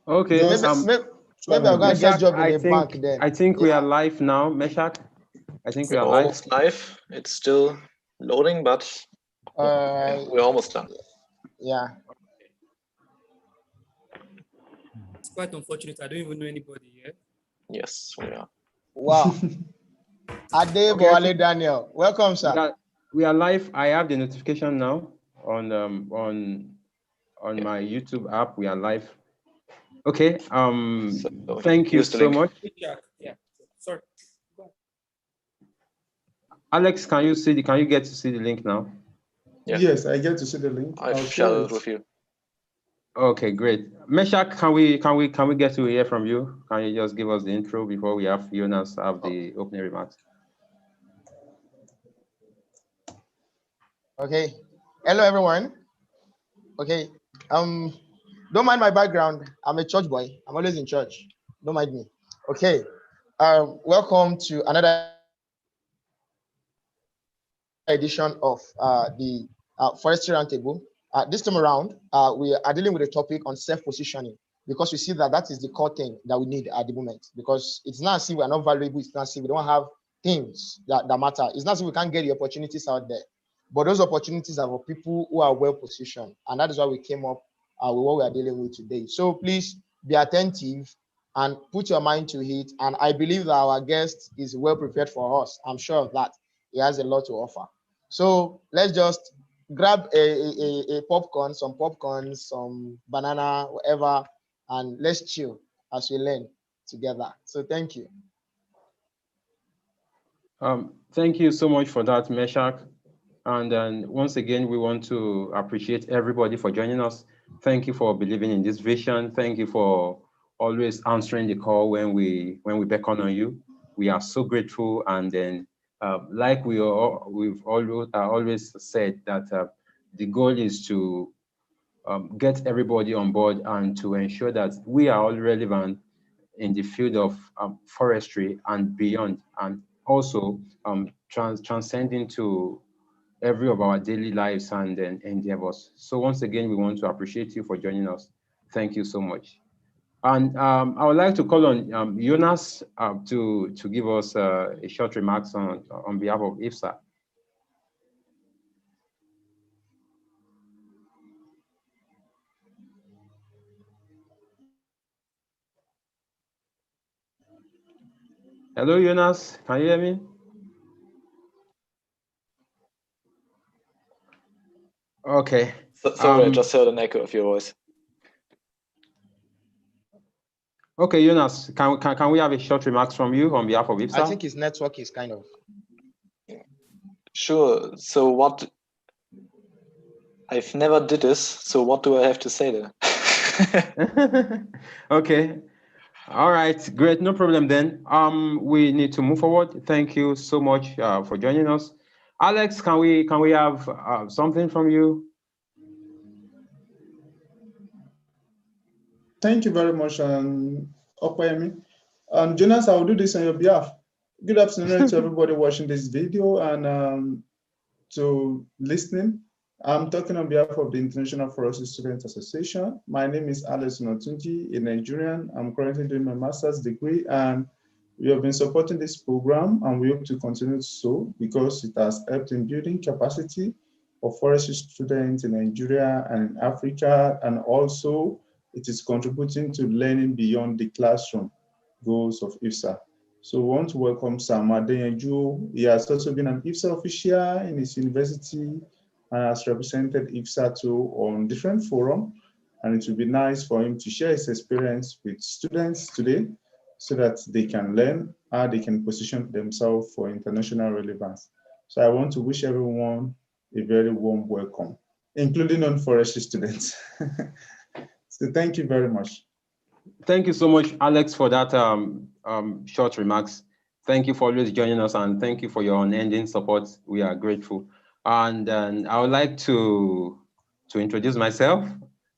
Okay. Maybe I'm gonna get a job in a bank then. I think we are live now, Meshach. I think we are almost live. It's still loading, but we're almost done. Yeah. It's quite unfortunate. I don't even know anybody here. Yes, we are. Wow. Adebo Ale Daniel, welcome, sir. We are live. I have the notification now on my YouTube app. We are live. Okay. Thank you so much. Yeah. Sorry. Alex, can you get to see the link now? Yeah. Yes, I get to see the link. I've shared it with you. Okay, great. Meshach, can we get to hear from you? Can you just give us the intro before we have Jonas have the opening remarks? Okay. Hello, everyone. Okay. Don't mind my background. I'm a church boy. I'm always in church. Don't mind me. Okay. Welcome to another edition of the Forestry Roundtable. This time around, we are dealing with a topic on self-positioning because we see that is the core thing that we need at the moment. Because it's not as if we are not valuable. It's not as if we don't have things that matter. It's not as if we can't get the opportunities out there. But those opportunities are for people who are well positioned, and that is why we came up with what we are dealing with today. So please be attentive and put your mind to it. And I believe that our guest is well prepared for us. I'm sure of that. He has a lot to offer. So let's just grab a popcorn, some banana, whatever, and let's chill as we learn together. So thank you. Thank you so much for that, Meshach. And then once again, we want to appreciate everybody for joining us. Thank you for believing in this vision. Thank you for always answering the call when we beckon on you. We are so grateful. And then, like we've always said, that the goal is to get everybody on board and to ensure that we are all relevant in the field of forestry and beyond, and also transcending to every of our daily lives and endeavors. So once again, we want to appreciate you for joining us. Thank you so much. And I would like to call on Jonas to give us a short remarks on behalf of IPSA. Hello, Jonas, can you hear me? Okay. Sorry, I just heard an echo of your voice. Okay, Jonas, can we have a short remarks from you on behalf of IPSA? I think his network is kind of. Sure. So what? I've never did this. So what do I have to say there? Okay. All right, great, no problem then. We need to move forward. Thank you so much for joining us. Alex, can we have something from you? Thank you very much, Opayemi. Jonas, I will do this on your behalf. Good afternoon to everybody watching this video and to listening. I'm talking on behalf of the International Forestry Students Association. My name is Alex Notunji, a Nigerian. I'm currently doing my master's degree, and we have been supporting this program, and we hope to continue so because it has helped in building capacity of forestry students in Nigeria and in Africa, and also it is contributing to learning beyond the classroom goals of IPSA. So we want to welcome Sam Adeyanju. He has also been an IPSA official in his university and has represented IPSA too on different forums. And it would be nice for him to share his experience with students today so that they can learn how they can position themselves for international relevance. So I want to wish everyone a very warm welcome, including non-forestry students. So thank you very much. Thank you so much, Alex, for that short remarks. Thank you for always joining us, and thank you for your unending support. We are grateful. And I would like to introduce myself.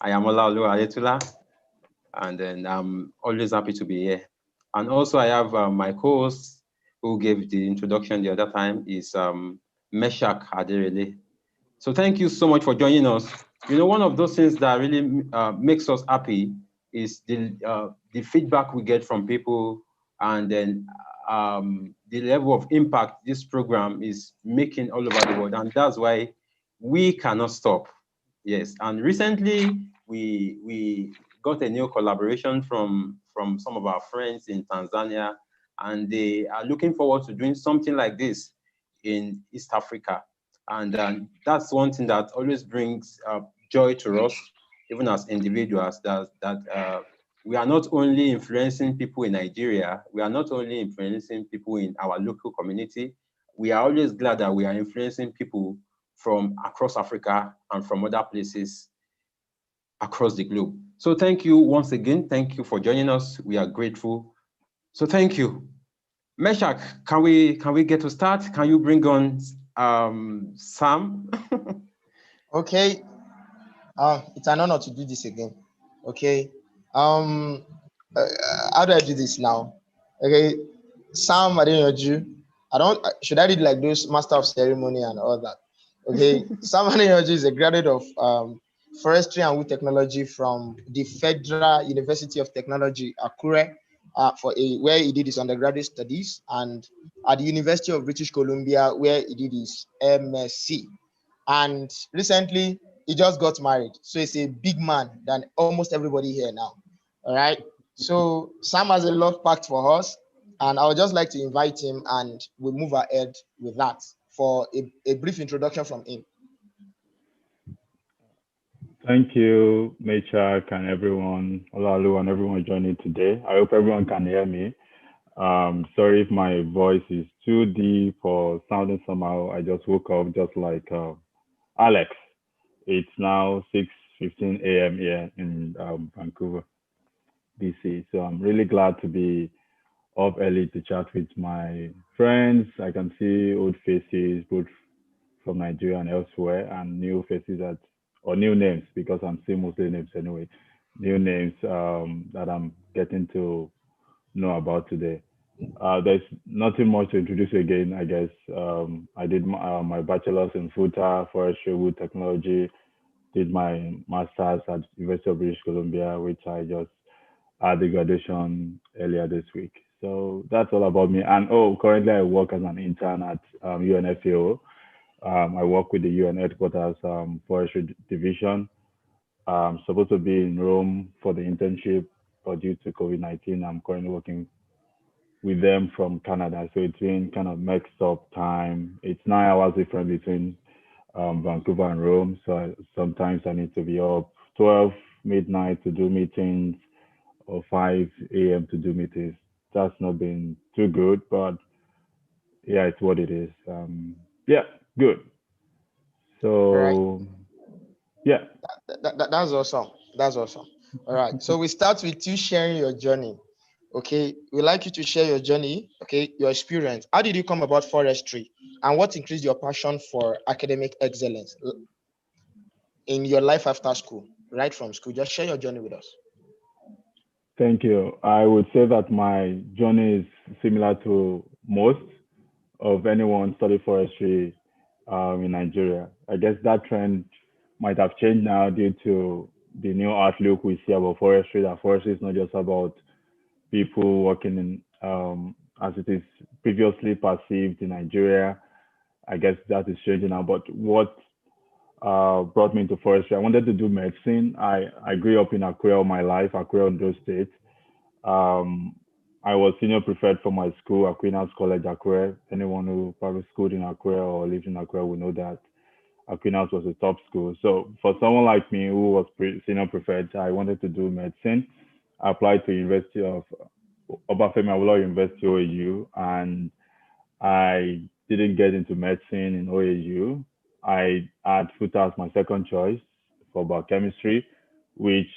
I am Olaolu Adetula, and then I'm always happy to be here. And also I have my co-host who gave the introduction the other time is Meshach Aderele. So thank you so much for joining us. You know, one of those things that really makes us happy is the feedback we get from people, and then the level of impact this program is making all over the world, and that's why we cannot stop. Yes, and recently we got a new collaboration from some of our friends in Tanzania, and they are looking forward to doing something like this in East Africa. And that's one thing that always brings joy to us, even as individuals, that we are not only influencing people in Nigeria, we are not only influencing people in our local community, we are always glad that we are influencing people from across Africa and from other places across the globe. So thank you once again. Thank you for joining us. We are grateful. So thank you. Meshach, can we get to start? Can you bring on Sam? Okay. It's an honor to do this again. Okay. How do I do this now? Okay. Sam Adeyanju. Should I read like those master of ceremony and all that? Okay. Sam Adeyanju is a graduate of Forestry and Wood Technology from the Federal University of Technology, Akure, where he did his undergraduate studies, and at the University of British Columbia, where he did his MSc. And recently, he just got married. So he's a big man than almost everybody here now. All right. So Sam has a lot packed for us, and I would just like to invite him, and we'll move ahead with that for a brief introduction from him. Thank you, Mechak, and everyone, Olalu, and everyone joining today. I hope everyone can hear me. Sorry if my voice is too deep or sounding somehow. I just woke up just like Alex. It's now 6:15 a.m. here in Vancouver, BC. So I'm really glad to be up early to chat with my friends. I can see old faces, both from Nigeria and elsewhere, and new faces or new names, because I'm seeing mostly names anyway. New names that I'm getting to know about today. There's nothing much to introduce again, I guess. I did my bachelor's in FUTA, Forestry, Wood Technology, did my master's at University of British Columbia, which I just had the graduation earlier this week. So that's all about me. And currently I work as an intern at UNFAO. I work with the UN headquarters Forestry Division. I'm supposed to be in Rome for the internship, but due to COVID-19, I'm currently working with them from Canada. So it's been kind of mixed up time. It's 9 hours different between Vancouver and Rome. So sometimes I need to be up 12 midnight to do meetings or 5 a.m. to do meetings. That's not been too good, but yeah, it's what it is. Yeah, good. So, yeah. That's awesome. That's awesome. All right. So we start with you sharing your journey. Okay. We'd like you to share your journey, okay, your experience. How did you come about forestry, and what increased your passion for academic excellence in your life after school, right from school? Just share your journey with us. Thank you. I would say that my journey is similar to most of anyone studying forestry in Nigeria. I guess that trend might have changed now due to the new outlook we see about forestry, that forestry is not just about people working in, as it is previously perceived in Nigeria. I guess that is changing now. But what brought me into forestry, I wanted to do medicine. I grew up in Akure all my life, Akure, Ondo State. I was senior prefect for my school, Aquinas College, Akure. Anyone who probably schooled in Akure or lived in Akure will know that Aquinas was a top school. So for someone like me who was senior prefect, I wanted to do medicine. I applied to University of Obafemi Awolowo University, OAU, and I didn't get into medicine in OAU. I had FUTA as my second choice for biochemistry, which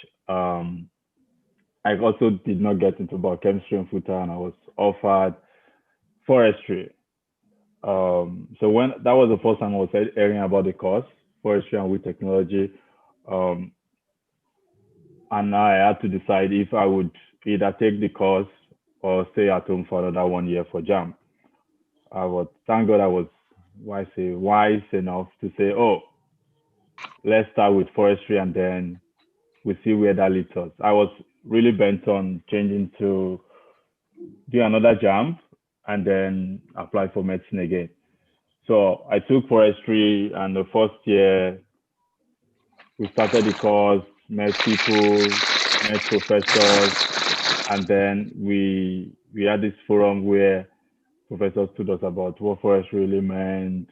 I also did not get into biochemistry and FUTA, and I was offered forestry. So when that was the first time I was hearing about the course, forestry and wood technology, and I had to decide if I would either take the course or stay at home for another 1 year for JAM. But thank God I was wise enough to say, oh, let's start with forestry and then we see where that leads us. I was really bent on changing to do another jump and then apply for medicine again. So I took forestry, and the first year we started the course, met people, met professors, and then we had this forum where professors told us about what forestry really meant,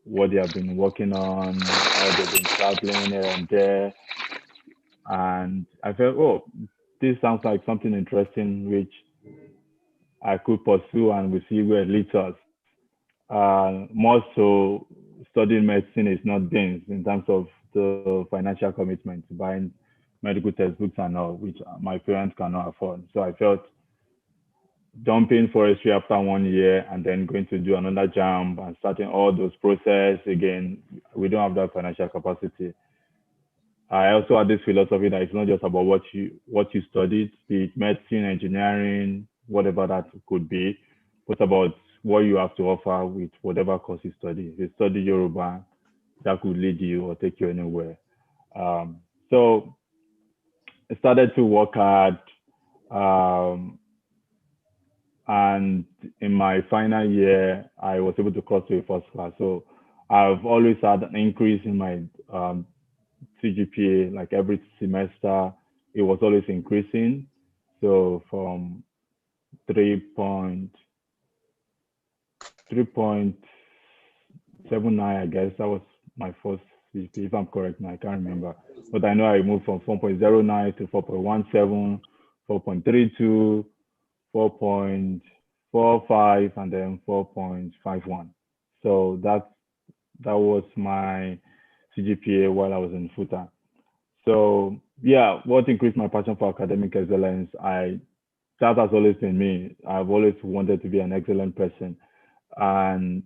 what they have been working on, how they've been traveling here and there. And I felt, oh, this sounds like something interesting which I could pursue, and we see where it leads us. More so, studying medicine is not gains in terms of the financial commitment, buying medical textbooks and all, which my parents cannot afford. So I felt dumping forestry after 1 year and then going to do another jump and starting all those process again, we don't have that financial capacity. I also had this philosophy that it's not just about what you studied, be it medicine, engineering, whatever that could be, but about what you have to offer with whatever course you study. If you study Yoruba, that could lead you or take you anywhere. So I started to work hard, and in my final year, I was able to cross to a first class. So I've always had an increase in my CGPA, like every semester, it was always increasing. So from 3.79, I guess that was my first CGPA, if I'm correct now, I can't remember. But I know I moved from 4.09 to 4.17, 4.32, 4.45, and then 4.51. So that was my CGPA while I was in FUTA. So yeah, what increased my passion for academic excellence, that has always been me. I've always wanted to be an excellent person. And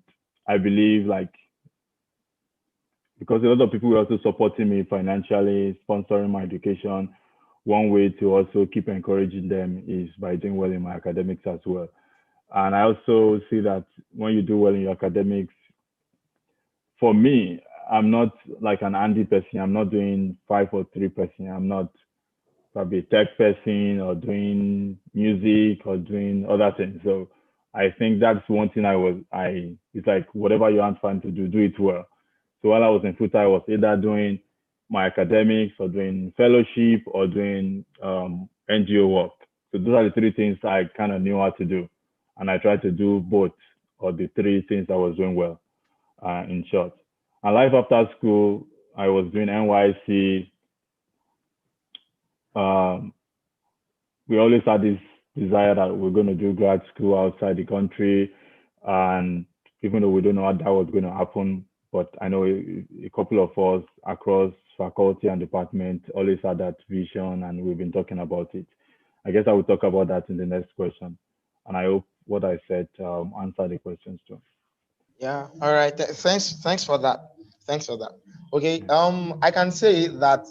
I believe, like, because a lot of people were also supporting me financially, sponsoring my education, one way to also keep encouraging them is by doing well in my academics as well. And I also see that when you do well in your academics, for me, I'm not like an Andy person. I'm not doing 5 or 3 person. I'm not probably a tech person or doing music or doing other things. So I think that's one thing it's like whatever you want fun to do it well. So while I was in FUTA, I was either doing my academics or doing fellowship or doing NGO work. So those are the 3 things I kind of knew how to do. And I tried to do both, or the 3 things I was doing well, in short. And life after school, I was doing NYC. We always had this desire that we're going to do grad school outside the country. And even though we don't know how that was going to happen, but I know a couple of us across faculty and department always had that vision, and we've been talking about it. I guess I will talk about that in the next question. And I hope what I said answered the questions too. Yeah. All right. Thanks for that. Thanks for that. Okay. I can say that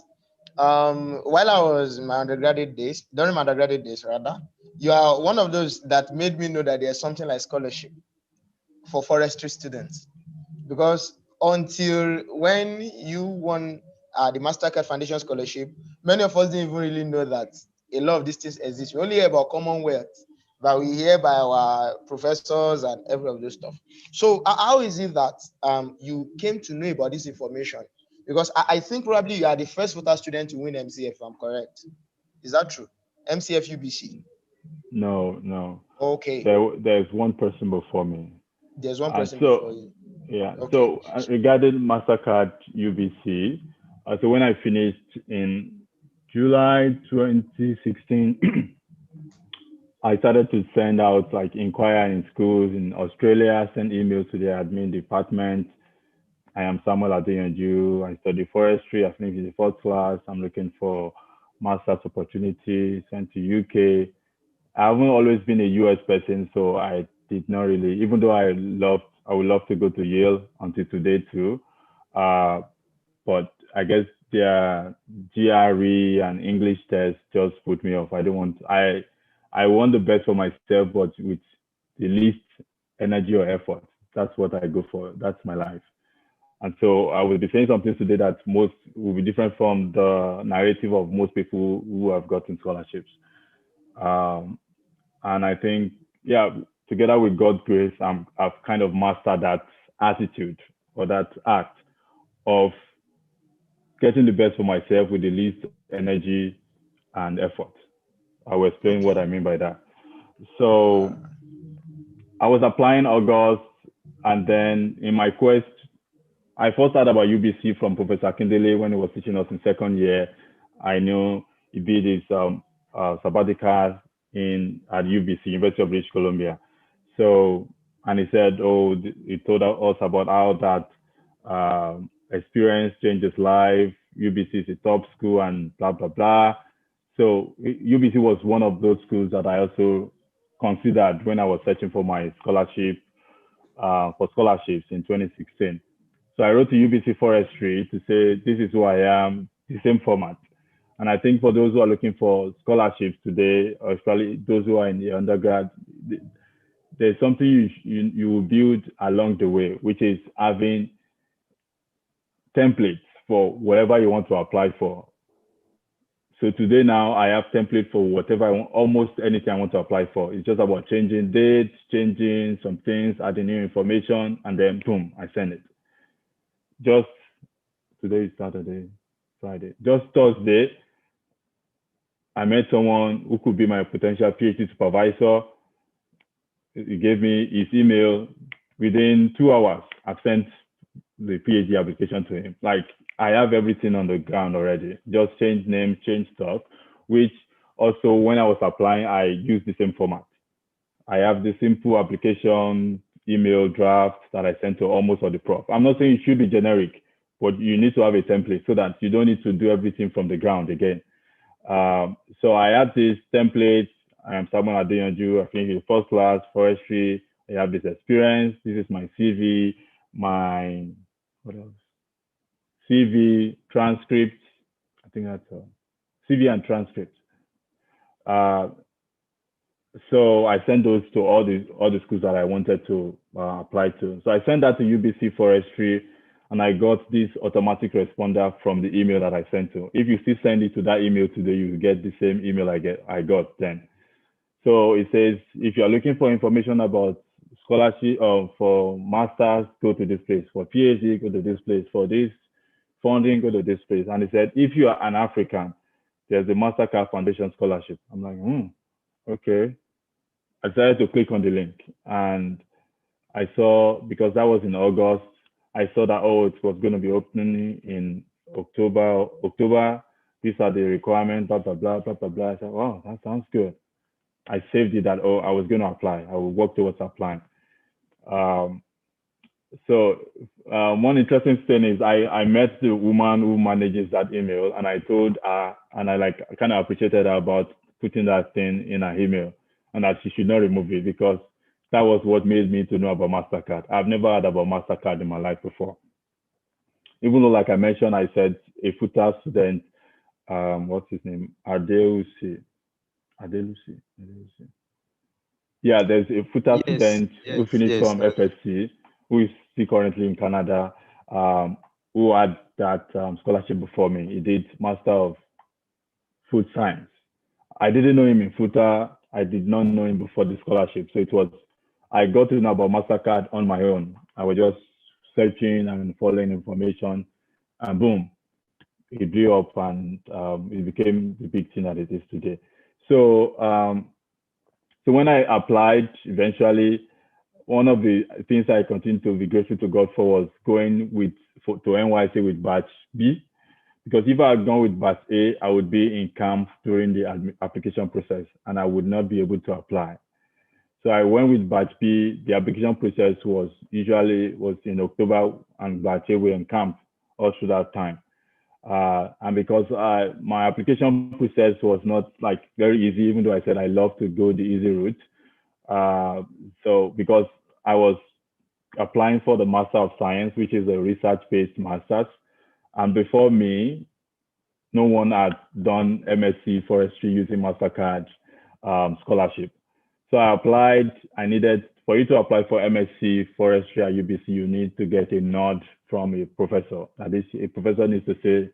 while I was in my undergraduate days, during my undergraduate days rather, you are one of those that made me know that there's something like scholarship for forestry students. Because until when you won the Mastercard Foundation Scholarship, many of us didn't even really know that a lot of these things exist. We only hear about Commonwealth, but we hear by our professors and every of those stuff. So how is it that you came to know about this information? Because I think probably you are the first FUTA student to win MCF, if I'm correct. Is that true? MCF UBC? No. Okay. There's one person before me. There's one person before you. Yeah. Okay. So regarding Mastercard UBC, so when I finished in July 2016, I started to send out like inquire in schools in Australia, send emails to the admin department. I am Samuel Adeyanju. I study forestry. I finished in the 4th class. I'm looking for master's opportunity, sent to UK. I haven't always been a US person, so I did not really, even though I would love to go to Yale until today too. But I guess their GRE and English test just put me off. I want the best for myself, but with the least energy or effort. That's what I go for. That's my life. And so I will be saying something today that most will be different from the narrative of most people who have gotten scholarships. And I think, yeah, together with God's grace, I've kind of mastered that attitude or that act of getting the best for myself with the least energy and effort. I will explain what I mean by that. So I was applying August, and then in my quest, I first heard about UBC from Professor Akindele when he was teaching us in second year. I knew he did his sabbatical at UBC, University of British Columbia. So, and he said, he told us about how that experience changed his life. UBC is a top school and blah, blah, blah. So UBC was one of those schools that I also considered when I was searching for my scholarship, for scholarships in 2016. So I wrote to UBC Forestry to say, this is who I am, the same format. And I think for those who are looking for scholarships today, or especially those who are in the undergrad, there's something you will build along the way, which is having templates for whatever you want to apply for. So today now I have template for whatever I want, almost anything I want to apply for. It's just about changing dates, changing some things, adding new information, and then boom, I send it. Just today is Saturday, Friday. Just Thursday, I met someone who could be my potential PhD supervisor. He gave me his email. Within 2 hours, I've sent the PhD application to him. Like, I have everything on the ground already. Just change name, change stuff, which also when I was applying, I used the same format. I have the simple application email draft that I sent to almost all the prof. I'm not saying it should be generic, but you need to have a template so that you don't need to do everything from the ground again. So I had this template. I am Simon Adeyanju. I finished first class forestry. I have this experience. This is my CV, what else? CV, transcript. I think that's CV and transcript. So I sent those to all the schools that I wanted to apply to. So I sent that to UBC Forestry, and I got this automatic responder from the email that I sent to. If you still send it to that email today, you will get the same email I got then. So it says, if you are looking for information about scholarship for masters, go to this place. For PhD, go to this place. For this funding, go to this place. And it said, if you are an African, there's the MasterCard Foundation Scholarship. I'm like, okay. I decided to click on the link, and I saw, because that was in August, I saw that, it was going to be opening in October. These are the requirements, blah, blah, blah, blah, blah, blah. I said, wow, that sounds good. I saved it that, I was going to apply. I will work towards applying. So one interesting thing is I met the woman who manages that email, and I told her, and I kind of appreciated her about putting that thing in her email, and that she should not remove it, because that was what made me to know about MasterCard. I've never heard about MasterCard in my life before. Even though, like I mentioned, I said a FUTA student, what's his name? Adelusi. Yeah, there's a FUTA student who finished from FSC, who is still currently in Canada, who had that scholarship before me. He did Master of Food Science. I didn't know him in FUTA. I did not know him before the scholarship. So I got to know about MasterCard on my own. I was just searching and following information, and boom, it blew up, and it became the big thing that it is today. So, so when I applied, eventually, one of the things I continued to be grateful to God for was going to NYC with batch B, because if I had gone with batch A, I would be in camp during the application process, and I would not be able to apply. So I went with batch B. The application process was in October, and batch A were in camp all through that time. And because my application process was not very easy, even though I said I love to go the easy route. So because I was applying for the Master of Science, which is a research-based master's, and before me, no one had done MSc Forestry using MasterCard scholarship. So I applied. I needed for you to apply for MSc Forestry at UBC, you need to get a nod from a professor. That is, a professor needs to say,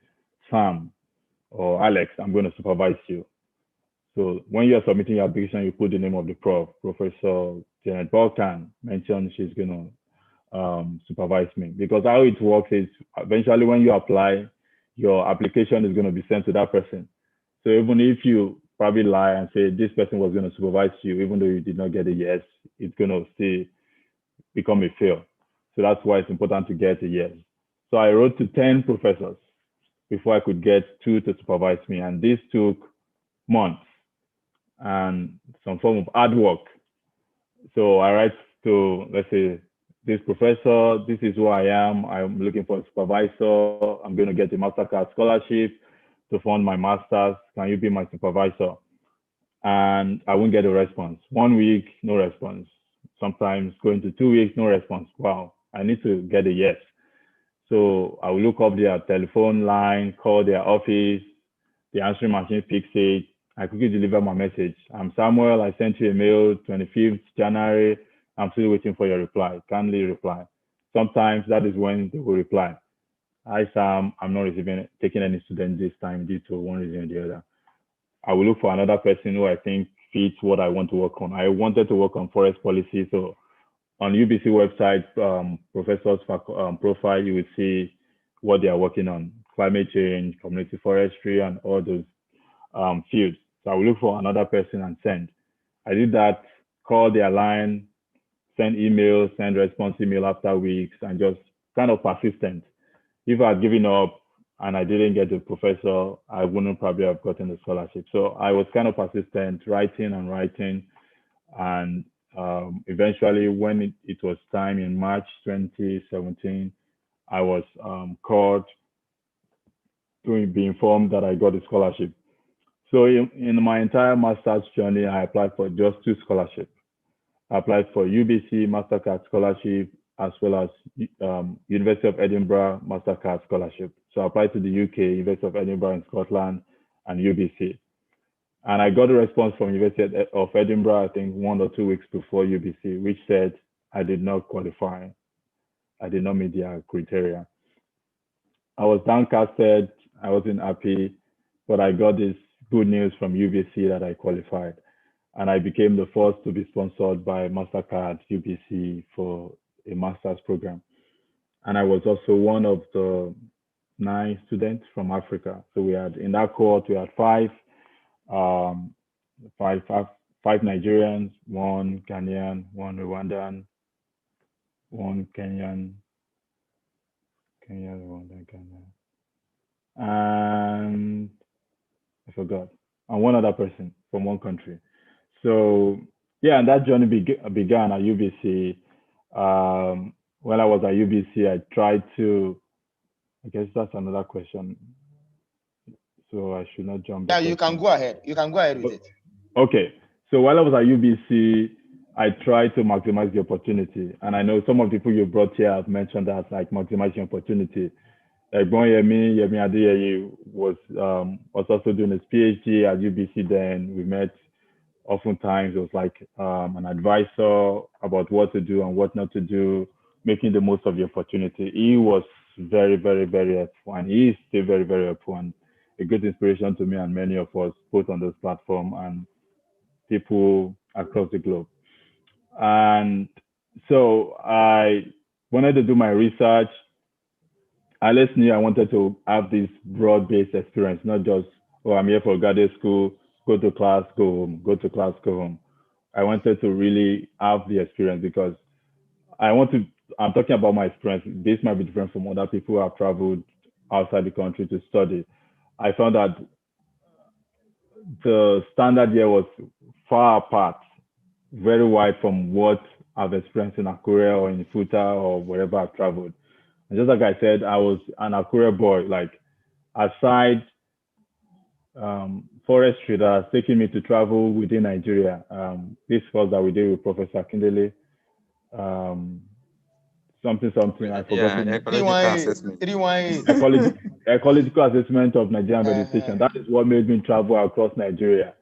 Sam or Alex, I'm going to supervise you. So when you're submitting your application, you put the name of the prof. Professor Janet Balkan mentioned she's going to supervise me. Because how it works is eventually when you apply, your application is going to be sent to that person. So even if you probably lie and say this person was going to supervise you, even though you did not get a yes, it's going to still become a fail. So that's why it's important to get a yes. So I wrote to 10 professors before I could get 2 to supervise me. And this took months and some form of hard work. So I write to, let's say, this professor, this is who I am. I'm looking for a supervisor. I'm going to get a MasterCard scholarship to fund my master's. Can you be my supervisor? And I won't get a response. 1 week, no response. Sometimes going to 2 weeks, no response. Wow, I need to get a yes. So I will look up their telephone line, call their office, the answering machine picks it. I quickly deliver my message. I'm Samuel. I sent you a mail 25th January. I'm still waiting for your reply. Kindly reply. Sometimes that is when they will reply. Hi, Sam. I'm not taking any student this time due to one reason or the other. I will look for another person who I think fits what I want to work on. I wanted to work on forest policy. So on UBC website, professors' profile, you will see what they are working on: climate change, community forestry, and all those fields. So I will look for another person and send. I did that, call their line, send emails, send response email after weeks, and just kind of persistent. If I had given up and I didn't get the professor, I wouldn't probably have gotten the scholarship. So I was kind of persistent, writing and writing. And eventually, when it was time in March 2017, I was called to be informed that I got a scholarship. So in my entire master's journey, I applied for just 2 scholarships. I applied for UBC MasterCard scholarship as well as University of Edinburgh MasterCard scholarship. So I applied to the UK, University of Edinburgh in Scotland, and UBC. And I got a response from University of Edinburgh, I think 1 or 2 weeks before UBC, which said I did not qualify. I did not meet their criteria. I was downcasted. I wasn't happy, but I got this good news from UBC that I qualified. And I became the first to be sponsored by MasterCard UBC for a master's program. And I was also one of the 9 students from Africa. So we had, in that cohort, we had 5 Nigerians, 1 Ghanaian, 1 Rwandan, 1 Kenyan, Rwandan, Ghana, and I forgot, and 1 other person from 1 country. So yeah, and that journey began at UBC. When I was at UBC, I tried to, I guess that's another question. So I should not jump. Yeah, you can go ahead. You can go ahead with it. Okay. So while I was at UBC, I tried to maximize the opportunity. And I know some of the people you brought here have mentioned that, like, maximizing opportunity. Yemi Adeyeye was also doing his PhD at UBC then. We met oftentimes. It was like an advisor about what to do and what not to do, making the most of the opportunity. He was very, very, very helpful, and he is still very, very helpful, and a good inspiration to me and many of us, both on this platform and people across the globe. And so I wanted to do my research. I just knew I wanted to have this broad-based experience, not just, oh, I'm here for graduate school, go to class, go home, go to class, go home. I wanted to really have the experience because I'm talking about my experience. This might be different from other people who have traveled outside the country to study. I found that the standard here was far apart, very wide from what I've experienced in Akure or in Futa or wherever I've traveled. And just like I said, I was an Akure boy. Like, aside forestry that has taken me to travel within Nigeria, this was that we did with Professor Kindele, something, I forgot. Ecological assessment of Nigerian vegetation. That is what made me travel across Nigeria.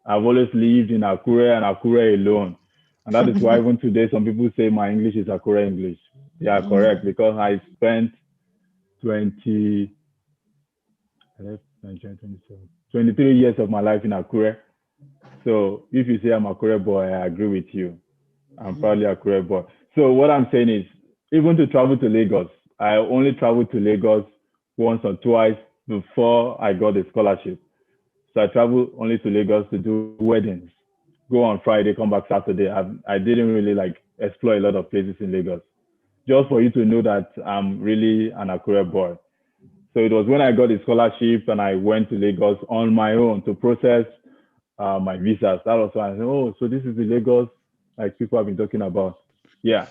I've always lived in Akure and Akure alone. And that is why even today, some people say my English is Akure English. Yeah, correct, because I spent 20, 23 years of my life in Akure. So if you say I'm a Akure boy, I agree with you. I'm probably a Akure boy. So what I'm saying is, even to travel to Lagos, I only traveled to Lagos once or twice before I got a scholarship. So I traveled only to Lagos to do weddings, go on Friday, come back Saturday. I didn't really like explore a lot of places in Lagos. Just for you to know that I'm really an Akure boy. So it was when I got the scholarship and I went to Lagos on my own to process my visas. That was when I said, oh, so this is the Lagos like people have been talking about. Yeah,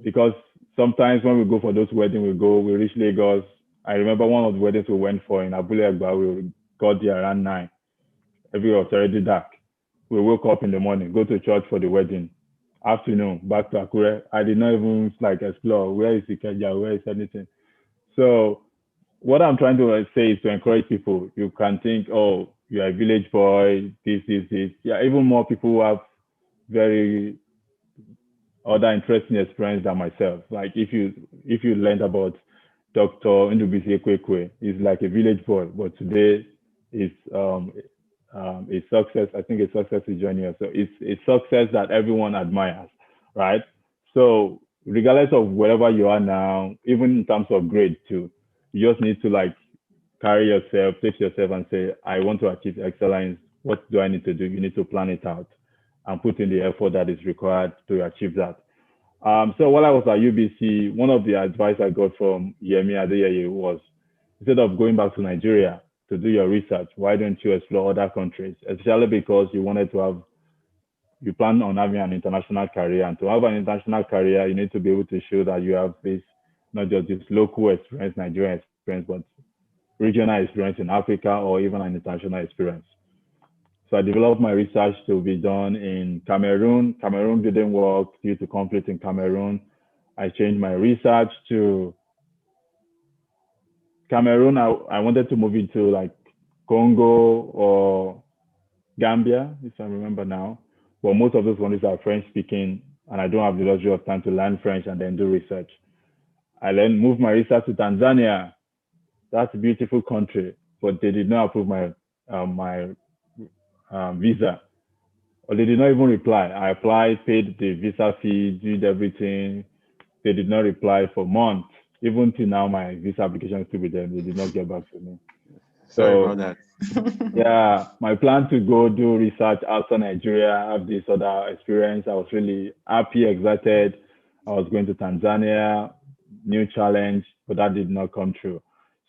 because sometimes when we go for those weddings, we reach Lagos. I remember one of the weddings we went for in Abule Agba, we got there around 9. Everywhere was already dark. We woke up in the morning, go to church for the wedding. Afternoon, back to Akure. I did not even like explore where is Ikeja, where is anything. So what I'm trying to say is to encourage people. You can think, oh, you're a village boy, this. Yeah, even more people who have very other interesting experience than myself. Like if you learned about Dr. Ndubisi Ekwekwe, he's like a village boy, but today is a success. I think a success is joining us. So it's a success that everyone admires, right? So regardless of wherever you are now, even in terms of grade too, you just need to like carry yourself, take yourself and say, I want to achieve excellence. What do I need to do? You need to plan it out and put in the effort that is required to achieve that. So while I was at UBC, one of the advice I got from Yemi Adeyeye was, instead of going back to Nigeria to do your research, why don't you explore other countries? Especially because you plan on having an international career. And to have an international career, you need to be able to show that you have this, not just this local experience, Nigerian experience, but regional experience in Africa or even an international experience. So I developed my research to be done in Cameroon. Cameroon didn't work due to conflict in Cameroon. I changed my research to Cameroon. I wanted to move into like Congo or Gambia, if I remember now. But most of those countries are French speaking, and I don't have the luxury of time to learn French and then do research. I then moved my research to Tanzania. That's a beautiful country, but they did not approve my visa, or they did not even reply. I applied, paid the visa fee, did everything. They did not reply for months. Even till now, my visa application is still with them. They did not get back to me. Sorry about that. Yeah, my plan to go do research outside Nigeria, have this other experience. I was really happy, excited. I was going to Tanzania, new challenge, but that did not come true.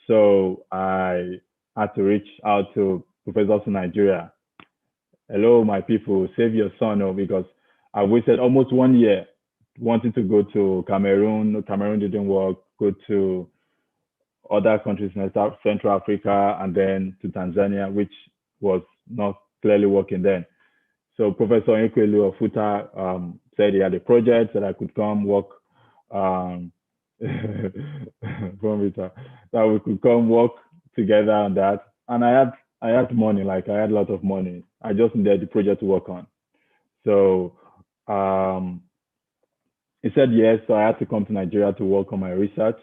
So I had to reach out to professors in Nigeria. Hello, my people, save your son, because I waited almost 1 year wanting to go to Cameroon. Cameroon didn't work. Go to other countries in Central Africa and then to Tanzania, which was not clearly working then. So Professor Nkwelu of Futa said he had a project that I could come work from Vita, that we could come work together on that. And I had money, like I had a lot of money. I just needed the project to work on. So he said yes, so I had to come to Nigeria to work on my research.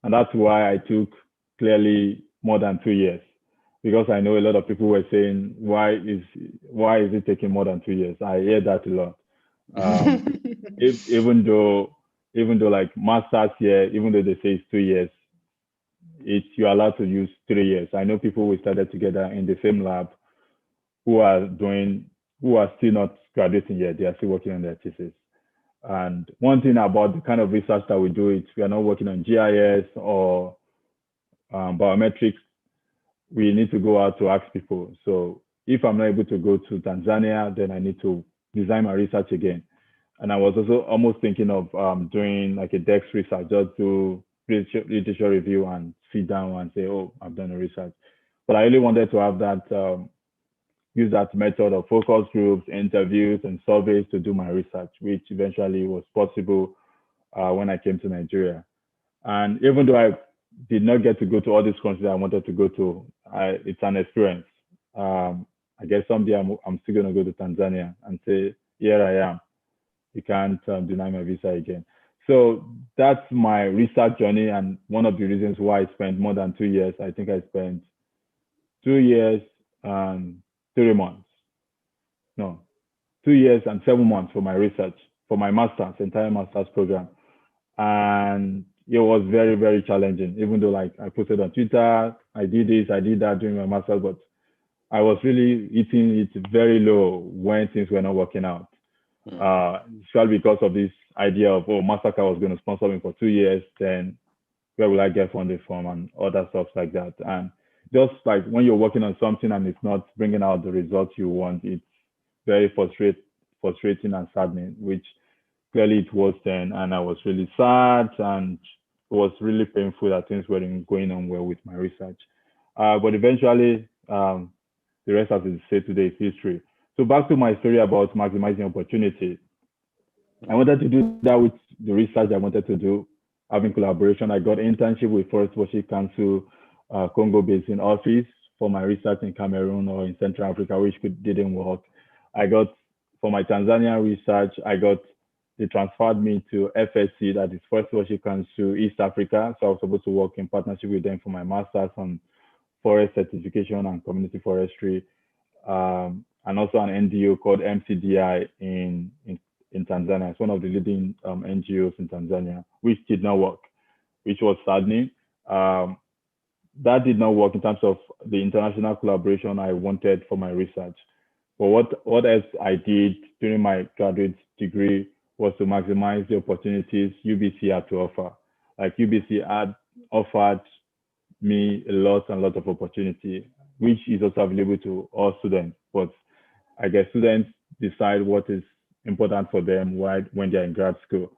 And that's why I took clearly more than 2 years, because I know a lot of people were saying, why is it taking more than 2 years? I hear that a lot. Even though like masters here, even though they say it's 2 years, you're allowed to use 3 years. I know people we started together in the same lab who are still not graduating yet. They are still working on their thesis. And one thing about the kind of research that we do is we are not working on GIS or biometrics. We need to go out to ask people. So if I'm not able to go to Tanzania, then I need to design my research again. And I was also almost thinking of doing like a DEX research, just do literature review and sit down and say, oh, I've done a research. But I really wanted to have that, use that method of focus groups, interviews, and surveys to do my research, which eventually was possible when I came to Nigeria. And even though I did not get to go to all these countries I wanted to go to, it's an experience. I guess someday I'm still going to go to Tanzania and say, here I am. you can't deny my visa again. So that's my research journey, and one of the reasons why I spent more than 2 years. I think I spent 2 years and 3 months. No, 2 years and 7 months for my research, for my master's, entire master's program. And it was very, very challenging, even though like I posted on Twitter, I did this, I did that during my master's, but I was really hitting it very low when things were not working out. Especially because of this idea of, oh, Mastercard was going to sponsor me for 2 years, then where will I get funding from and other stuff like that. And just like when you're working on something and it's not bringing out the results you want, it's very frustrating and saddening, which clearly it was then. And I was really sad, and it was really painful that things weren't going on well with my research. But eventually, the rest, as is said today, is history. So back to my story about maximizing opportunity. I wanted to do that with the research I wanted to do, having collaboration. I got internship with Forestry Council, Congo Basin office for my research in Cameroon or in Central Africa, which didn't work. I got, for my Tanzania research, they transferred me to FSC, that is Forestry Council East Africa. So I was supposed to work in partnership with them for my master's on forest certification and community forestry, and also an NGO called MCDI in Tanzania. It's one of the leading NGOs in Tanzania, which did not work, which was saddening. That did not work in terms of the international collaboration I wanted for my research. But what else I did during my graduate degree was to maximize the opportunities UBC had to offer. Like UBC had offered me a lot of opportunity, which is also available to all students. But I guess students decide what is important for them when they're in grad school.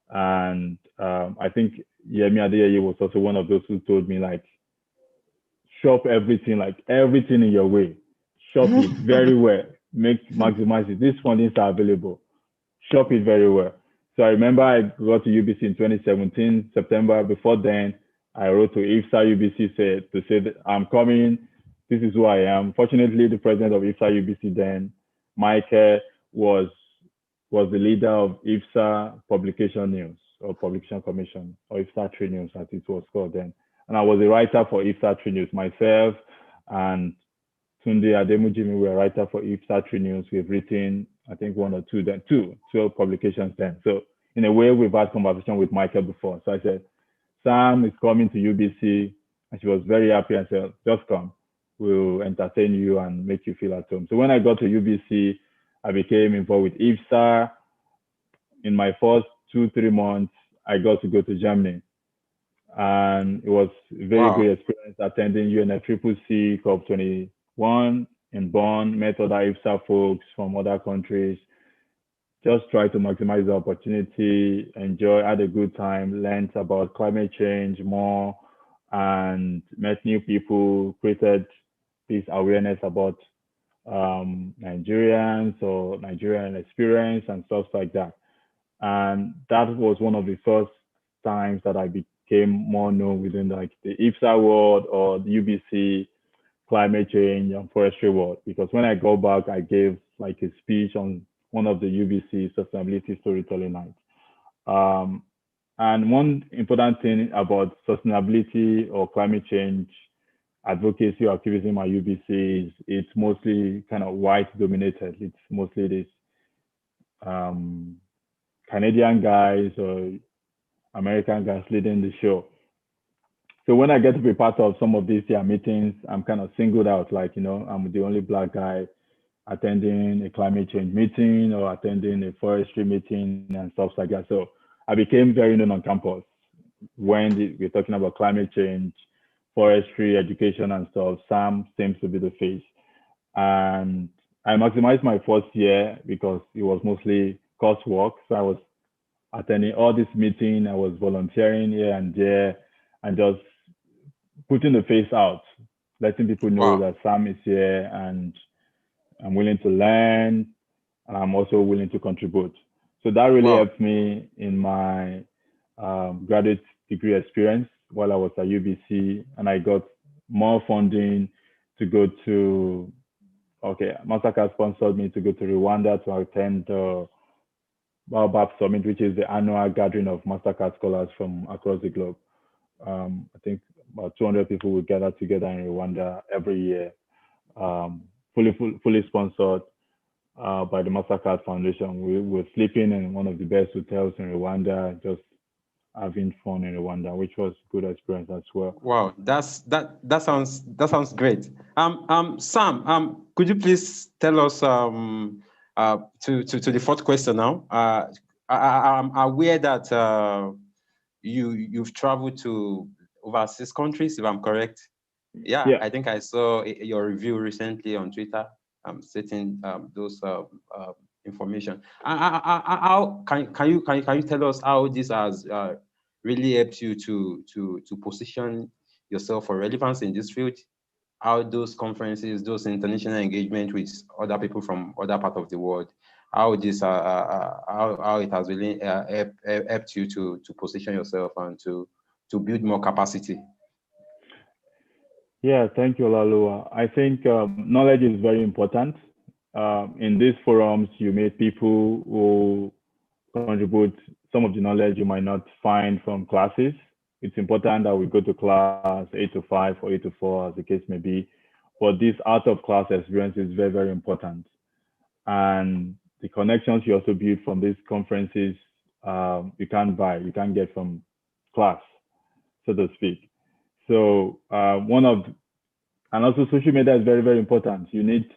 And I think Yemi Adeyeye was also one of those who told me, like, shop everything, like everything in your way. Shop it very well. Maximize it. These fundings are available. Shop it very well. So I remember I got to UBC in 2017, September. Before then, I wrote to IPSA UBC to say that I'm coming. This is who I am. Fortunately, the president of IPSA UBC then, Michael, was the leader of IPSA Publication News or Publication Commission, or IPSA Trade News as it was called then. And I was a writer for IPSA Trade News. Myself and Tunde Ademujimi were a writer for IPSA Trade News. We've written, I think, 1 or 2, then 12 publications then. So in a way, we've had conversation with Michael before. So I said, Sam is coming to UBC, and she was very happy and said, just come, we'll entertain you and make you feel at home. So when I got to UBC, I became involved with IPSA. In my first 2-3 months, I got to go to Germany. And it was a very great experience attending UNFCCC COP21 in Bonn, met other IPSA folks from other countries, just try to maximize the opportunity, enjoy, had a good time, learned about climate change more, and met new people, created this awareness about Nigerians or Nigerian experience and stuff like that. And that was one of the first times that I became more known within like the IPSA world or the UBC climate change and forestry world. Because when I go back, I gave like a speech on one of the UBC sustainability storytelling nights. And one important thing about sustainability or climate change advocacy or activism at UBC is it's mostly kind of white dominated. It's mostly this Canadian guys or American guys leading the show. So when I get to be part of some of these meetings, I'm kind of singled out, like, you know, I'm the only Black guy attending a climate change meeting or attending a forestry meeting and stuff like that. So I became very known on campus when we're talking about climate change, forestry, education and stuff. Sam seems to be the face. And I maximized my first year because it was mostly coursework. So I was attending all this meeting, I was volunteering here and there, and just putting the face out, letting people know that Sam is here and I'm willing to learn, and I'm also willing to contribute. So that really helped me in my graduate degree experience while I was at UBC, and I got more funding to go to, Mastercard sponsored me to go to Rwanda to attend the Baobab Summit, which is the annual gathering of MasterCard scholars from across the globe. I think about 200 people will gather together in Rwanda every year, fully sponsored by the MasterCard Foundation. We were sleeping in one of the best hotels in Rwanda, just having fun in Rwanda, which was a good experience as well. Wow, that sounds great. Sam, could you please tell us to the fourth question now? I'm aware that you've traveled to over 6 countries, if I'm correct. Yeah, I think I saw your review recently on Twitter. Stating those information. How can you tell us how this has really helped you to position yourself for relevance in this field? How those conferences, those international engagement with other people from other parts of the world, how this how it has really helped you to position yourself and to build more capacity? Yeah, thank you, Olalua. I think knowledge is very important. In these forums, you meet people who contribute some of the knowledge you might not find from classes. It's important that we go to class 8 to 5 or 8 to 4, as the case may be. But this out of class experience is very, very important. And the connections you also build from these conferences, you can't buy, you can't get from class, so to speak. So and also social media is very, very important. You need,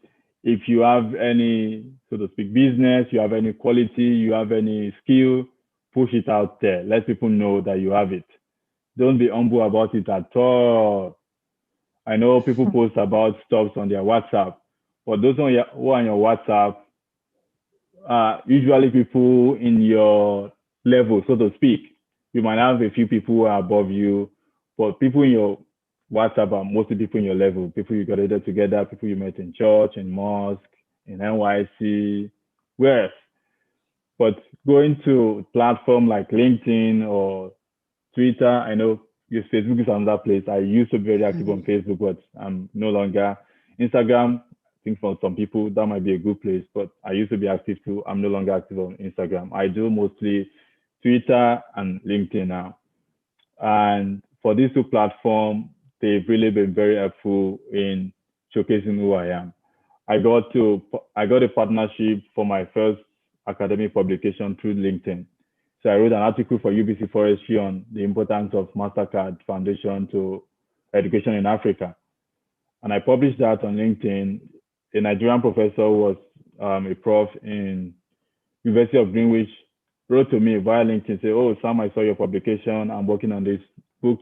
if you have any, so to speak, business, you have any quality, you have any skill, push it out there. Let people know that you have it. Don't be humble about it at all. I know people post about stuff on their WhatsApp, but those who are on your WhatsApp, usually people in your level, so to speak. You might have a few people who are above you, but people in your WhatsApp are mostly people in your level, people you got together, people you met in church, in mosque, in NYC, where else? But going to platform like LinkedIn or Twitter, I know your Facebook is another place. I used to be very active on Facebook, but I'm no longer. Instagram, I think for some people that might be a good place, but I used to be active too. I'm no longer active on Instagram. I do mostly Twitter and LinkedIn now. And for these two platforms, they've really been very helpful in showcasing who I am. I got a partnership for my first academic publication through LinkedIn. So I wrote an article for UBC Forestry on the importance of MasterCard Foundation to education in Africa. And I published that on LinkedIn. A Nigerian professor who was a prof in University of Greenwich wrote to me via LinkedIn, say, "Oh, Sam, I saw your publication. I'm working on this book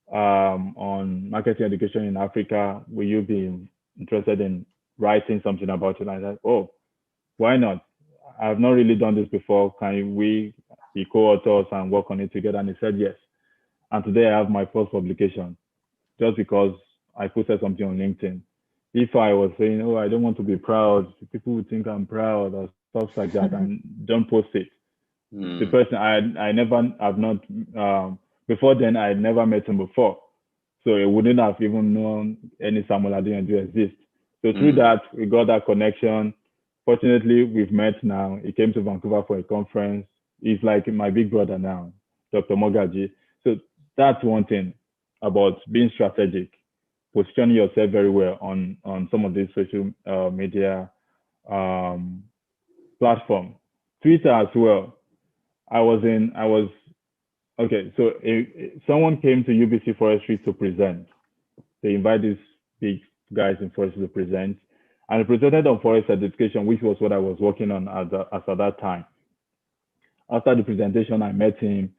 on marketing education in Africa. Will you be interested in writing something about it?" And I said, "Oh, why not? I've not really done this before. Can we be co-authors and work on it together?" And he said yes. And today I have my first publication just because I posted something on LinkedIn. If I was saying, "Oh, I don't want to be proud," people would think I'm proud or stuff like that, and don't post it. The person before then I had never met him before, so it wouldn't have even known any Samuel Adeyemo exists. So through that, we got that connection. Fortunately, we've met now. He came to Vancouver for a conference. He's like my big brother now, Dr. Mugaji. So that's one thing about being strategic, positioning yourself very well on some of these social media platforms. Twitter as well. Someone came to UBC Forestry to present. They invite these big guys in forestry to present. And I presented on forest education, which was what I was working on at that time. After the presentation, I met him.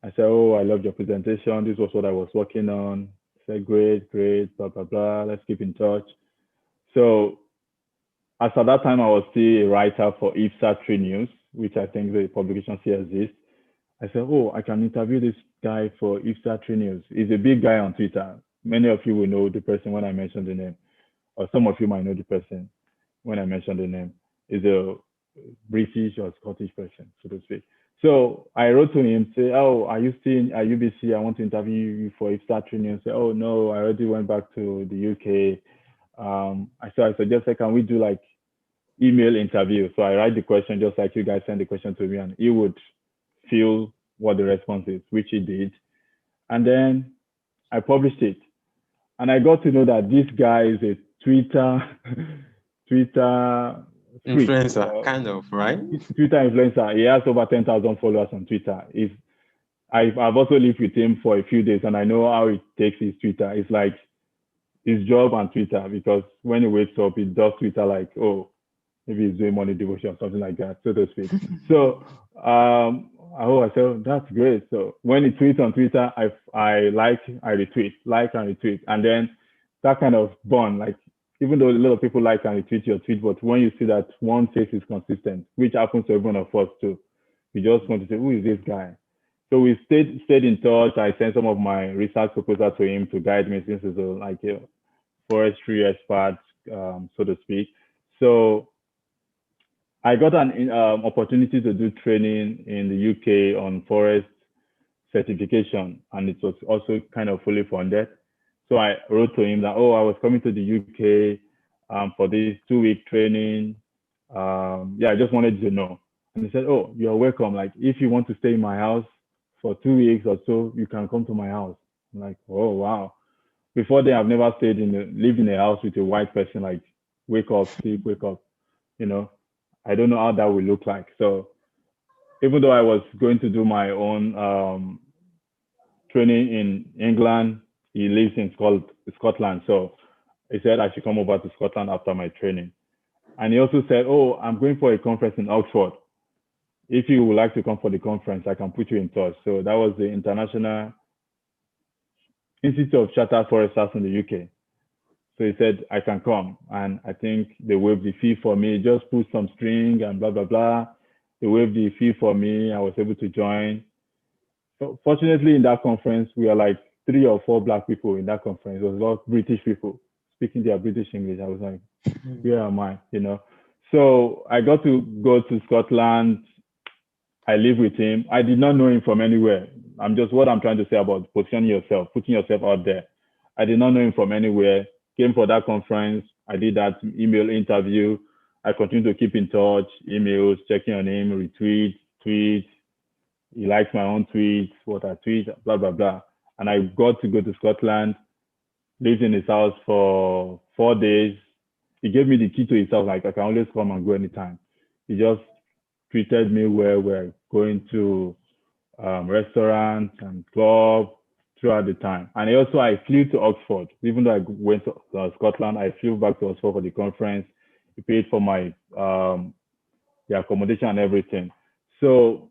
I said, "Oh, I loved your presentation. This was what I was working on." I said, great, blah, blah, blah. Let's keep in touch. So as at that time, I was still a writer for IPSA 3 News, which I think the publication still exists. I said, "Oh, I can interview this guy for IPSA 3 News. He's a big guy on Twitter. Many of you will know the person when I mention the name, or some of you might know the person when I mention the name. He's a British or Scottish person, so to speak." So I wrote to him, say, "Oh, are you still at UBC? I want to interview you for IPSA 3 News." Say, "Oh, no, I already went back to the UK." I suggested, "Can we do like email interview. So I write the question just like you guys send the question to me, and he would feel what the response is, which he did. And then I published it. And I got to know that this guy is a Twitter influencer, kind of, right? Twitter influencer. He has over 10,000 followers on Twitter. I've also lived with him for a few days, and I know how he takes his Twitter. It's like his job on Twitter, because when he wakes up, he does Twitter like, oh, maybe he's doing morning devotion or something like that, so to speak. So I said, oh, that's great. So when he tweets on Twitter, I like, I retweet, like and retweet. And then that kind of bond, like, even though a lot of people like and retweet your tweet, but when you see that one face is consistent, which happens to every one of us too, you just want to say, who is this guy? So we stayed in touch. I sent some of my research proposal to him to guide me, since he's like a forestry expert, so to speak. So I got an opportunity to do training in the UK on forest certification, and it was also kind of fully funded. So I wrote to him that, oh, I was coming to the UK for this 2-week training. Yeah, I just wanted to know. And he said, oh, you're welcome. Like, if you want to stay in my house for 2 weeks or so, you can come to my house. I'm like, oh, wow. Before then, I've never lived in a house with a white person, like, wake up, sleep, wake up, you know. I don't know how that will look like. So even though I was going to do my own training in England, he lives in Scotland. So he said I should come over to Scotland after my training. And he also said, oh, I'm going for a conference in Oxford. If you would like to come for the conference, I can put you in touch. So that was the International Institute of Chartered Foresters in the UK. So he said, I can come. And I think they waived the fee for me, just put some string and blah, blah, blah. They waived the fee for me. I was able to join. So fortunately, in that conference, we are like 3 or 4 Black people in that conference. It was a lot of British people speaking their British English. I was like, where am I? You know? So I got to go to Scotland. I live with him. I did not know him from anywhere. What I'm trying to say about positioning yourself, putting yourself out there. I did not know him from anywhere. Came for that conference. I did that email interview. I continue to keep in touch, emails, checking on him, retweet, tweets. He likes my own tweets, what I tweet, blah, blah, blah. And I got to go to Scotland, lived in his house for 4 days. He gave me the key to his house, like I can always come and go anytime. He just treated me well. We're going to restaurants and clubs throughout the time. And also I flew to Oxford. Even though I went to Scotland, I flew back to Oxford for the conference. He paid for my the accommodation and everything. So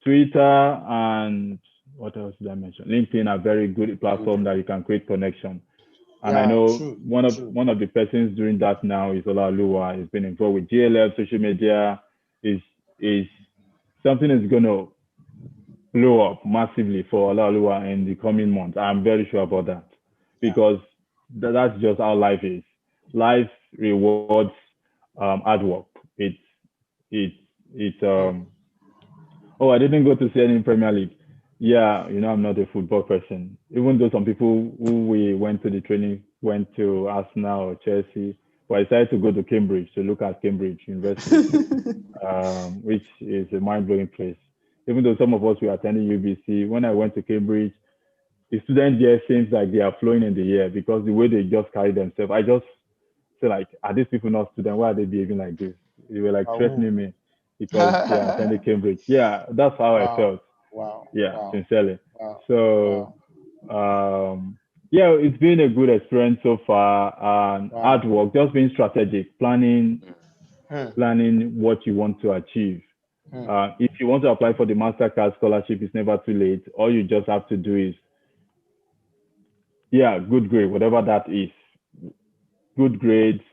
Twitter and what else did I mention? LinkedIn are very good platform that you can create connection. And I know one of the persons doing that now is Olaoluwa. He's been involved with GLF, social media. Is something is going to blow up massively for Olaoluwa in the coming months. I'm very sure about that, because that's just how life is. Life rewards hard work. Oh, I didn't go to see any Premier League. Yeah, you know, I'm not a football person. Even though some people who we went to the training went to Arsenal or Chelsea, but I decided to go to Cambridge to look at Cambridge University, which is a mind-blowing place. Even though some of us were attending UBC, when I went to Cambridge, the students there seems like they are flowing in the air, because the way they just carry themselves, I just feel like, are these people not students? Why are they behaving like this? They were like threatening me because they attended Cambridge. Yeah, that's how I felt. Wow. Yeah, Wow. sincerely. Wow. So, yeah, it's been a good experience so far. And hard work, just being strategic, planning what you want to achieve. If you want to apply for the MasterCard scholarship, it's never too late. All you just have to do is, good grade, whatever that is. Good grades,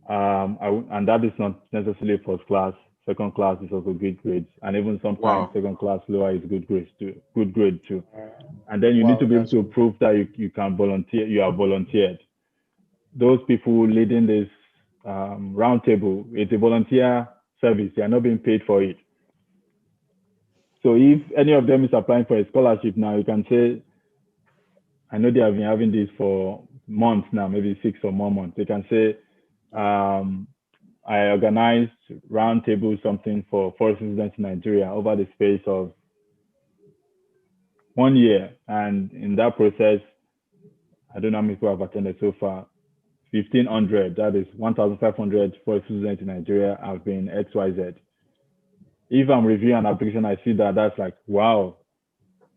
and that is not necessarily first class. Second class is also good grades, and even sometimes second class lower is good grades too. Good grade too. And then you need to be able to prove that you can volunteer. You are volunteered. Those people leading this roundtable, it's a volunteer service. They are not being paid for it. So if any of them is applying for a scholarship now, you can say, I know they have been having this for months now, maybe 6 or more months. They can say, I organized Roundtable, something for forestry students in Nigeria over the space of 1 year. And in that process, I don't know how many people have attended so far. 1,500, that is 1,500 forestry students in Nigeria have been XYZ. If I'm reviewing an application, I see that that's like, wow.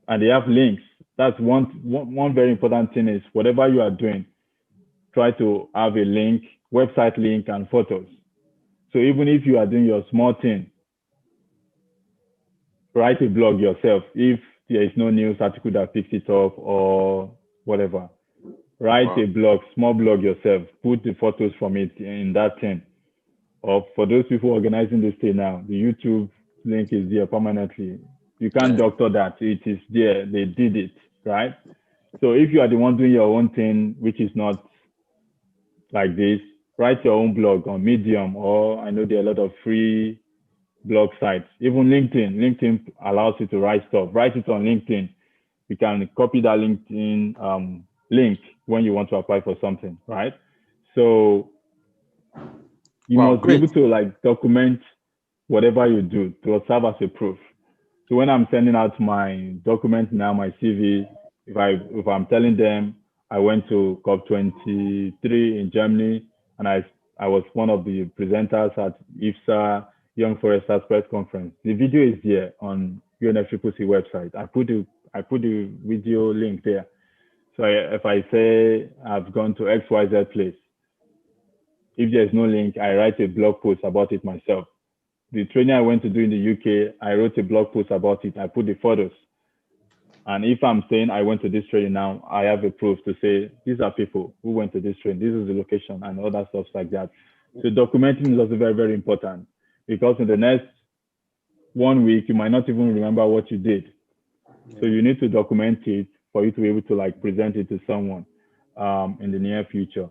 And they have links. That's one very important thing is whatever you are doing, try to have a link, website link and photos. So even if you are doing your small thing, write a blog yourself. If there is no news article that picks it up or whatever, write a blog, small blog yourself, put the photos from it in that thing. Or for those people organizing this thing now, the YouTube link is there permanently. You can't doctor that, it is there, they did it, right? So if you are the one doing your own thing, which is not like this, write your own blog on Medium, or I know there are a lot of free blog sites. Even LinkedIn allows you to write stuff. Write it on LinkedIn. You can copy that LinkedIn link when you want to apply for something, right? So you must be able to like document whatever you do to serve as a proof. So when I'm sending out my document now, my CV, if I'm telling them I went to COP23 in Germany and I was one of the presenters at IPSA Young Foresters Press Conference. The video is there on UNFCCC website. I put the video link there. So if I say I've gone to XYZ place, if there's no link, I write a blog post about it myself. The training I went to do in the UK, I wrote a blog post about it. I put the photos. And if I'm saying I went to this training now, I have a proof to say, these are people who went to this training. This is the location and other stuff like that. So documenting is also very, very important because in the next 1 week, you might not even remember what you did. So you need to document it for you to be able to like present it to someone in the near future.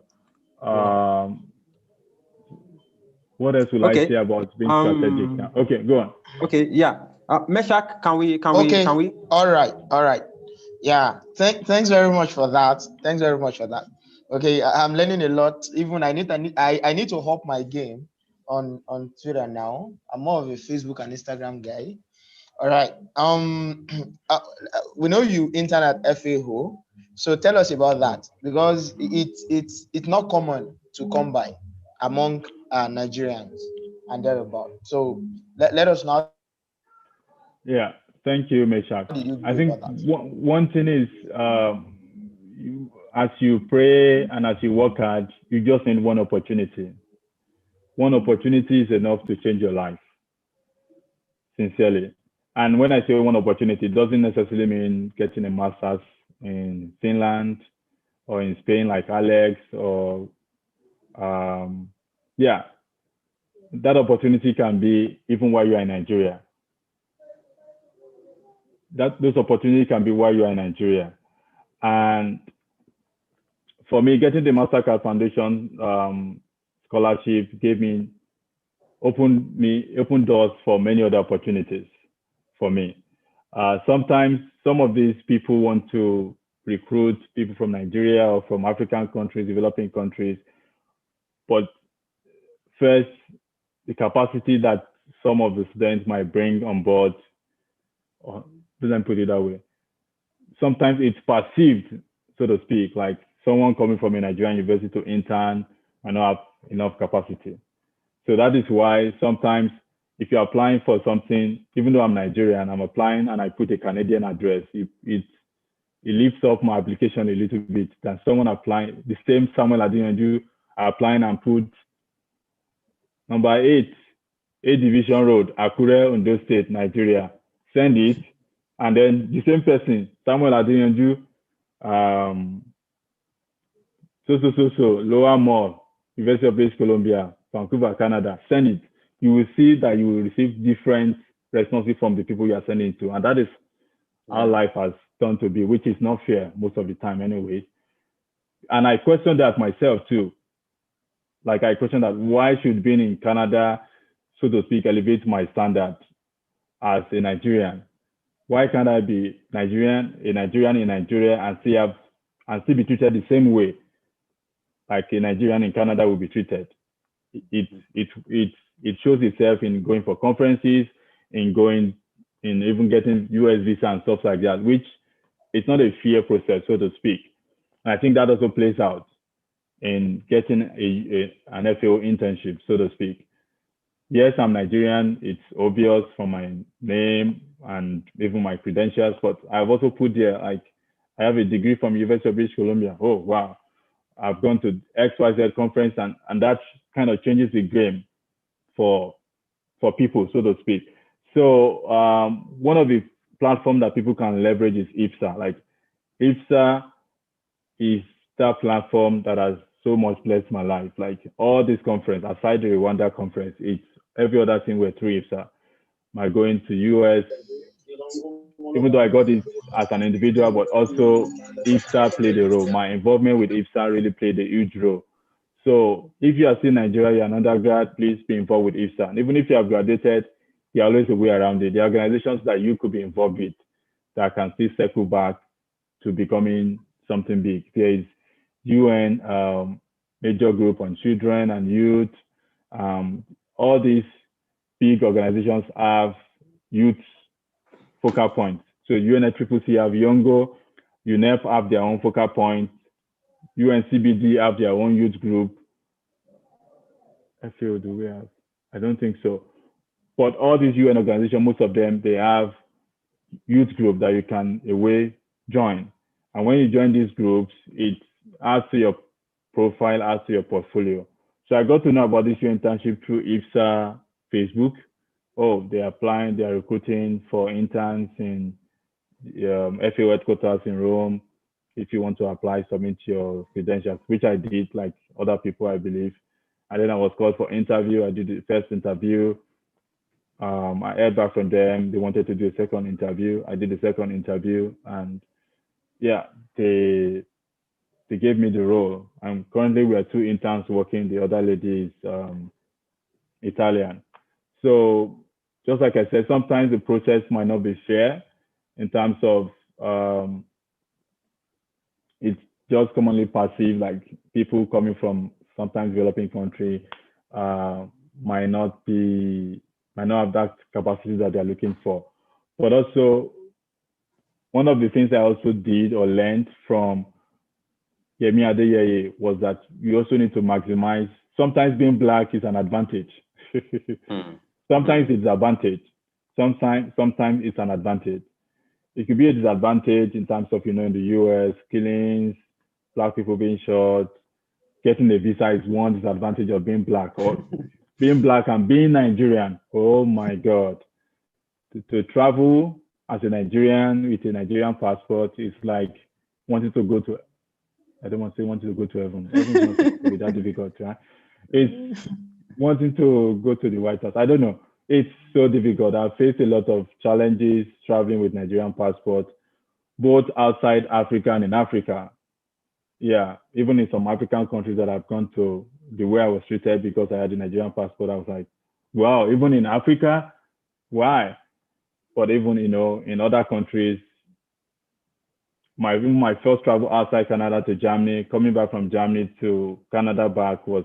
What else will I say about being strategic now? Okay, go on. Okay, yeah. Meshach, can we? All right. Yeah, thanks very much for that. Okay, I'm learning a lot. Even I need to up my game on Twitter now. I'm more of a Facebook and Instagram guy. All right. We know you intern at FAO, so tell us about that because it's not common to come by among Nigerians and thereabout. So let us know. Yeah, thank you, Meshach. I think one thing is as you pray and as you work hard, you just need one opportunity. One opportunity is enough to change your life, sincerely. And when I say one opportunity, it doesn't necessarily mean getting a master's in Finland or in Spain like Alex or yeah, that opportunity can be even while you are in Nigeria. Those opportunities can be while you are in Nigeria. And for me, getting the Mastercard Foundation scholarship opened doors for many other opportunities for me. Sometimes some of these people want to recruit people from Nigeria or from African countries, developing countries. But first, the capacity that some of the students might bring on board, or doesn't put it that way. Sometimes it's perceived, so to speak, like someone coming from a Nigerian university to intern and not have enough capacity. So that is why sometimes if you're applying for something, even though I'm Nigerian, I'm applying and I put a Canadian address, it lifts up my application a little bit than someone applying, the same Samuel Adinanju applying and put number 8 Division Road, Akure, Ondo State, Nigeria. Send it, and then the same person, Samuel Adinanju, Lower Mall, University of British Columbia, Vancouver, Canada. Send it. You will see that you will receive different responses from the people you are sending to, and that is how life has turned to be, which is not fair most of the time anyway. And I question that myself too. Like I question that why should being in Canada, so to speak, elevate my standard as a Nigerian? Why can't I be a Nigerian in Nigeria and still be treated the same way like a Nigerian in Canada will be treated? it shows itself in going for conferences, in even getting US visa and stuff like that, which it's not a fair process, so to speak. And I think that also plays out in getting an FAO internship, so to speak. Yes, I'm Nigerian. It's obvious from my name and even my credentials, but I've also put there, like, I have a degree from University of British Columbia. Oh, wow. I've gone to XYZ conference, and that kind of changes the game for people, so to speak. So one of the platforms that people can leverage is IPSA. Like, IPSA is that platform that has so much blessed my life. Like, all this conference, aside the Rwanda conference, it's every other thing were through IPSA. My going to US, even though I got it as an individual, but also IPSA played a role. My involvement with IPSA really played a huge role. So if you are still in Nigeria, you're an undergrad, please be involved with IPSA. And even if you have graduated, there's always a way around it. There are organizations that you could be involved with that can still circle back to becoming something big. There is UN major group on children and youth. All these big organizations have youth focal points. So UNFCCC have Yongo, UNEP have their own focal point, UNCBD have their own youth group. FAO, do we have? I don't think so. But all these UN organizations, most of them, they have youth group that you can join. And when you join these groups, it adds to your profile, adds to your portfolio. So I got to know about this internship through IPSA Facebook. Oh, they're applying, they're recruiting for interns in FAO headquarters in Rome. If you want to apply, submit your credentials, which I did, like other people, I believe. And then I was called for interview. I did the first interview. I heard back from them. They wanted to do a second interview. I did the second interview, and yeah, they gave me the role. And currently we are 2 interns working. The other lady is Italian. So just like I said, sometimes the process might not be fair in terms of it's just commonly perceived, like people coming from sometimes developing country might not have that capacity that they're looking for. But also, one of the things I also did or learned from Yemi Adeyeye was that you also need to maximize. Sometimes being Black is an advantage. Sometimes it's an advantage. Sometimes it's an advantage. It could be a disadvantage in terms of, in the US, killings, Black people being shot. Getting a visa is one disadvantage of being Black, or being Black and being Nigerian. Oh my God. To travel as a Nigerian with a Nigerian passport is like wanting to go to, I don't want to say wanting to go to heaven. Heaven's not be that difficult, right? It's wanting to go to the White House. I don't know. It's so difficult. I've faced a lot of challenges traveling with Nigerian passport, both outside Africa and in Africa. Yeah, even in some African countries that I've gone to, the way I was treated because I had a Nigerian passport, I was like, wow, even in Africa, why? But even, in other countries, my first travel outside Canada to Germany, coming back from Germany to Canada back was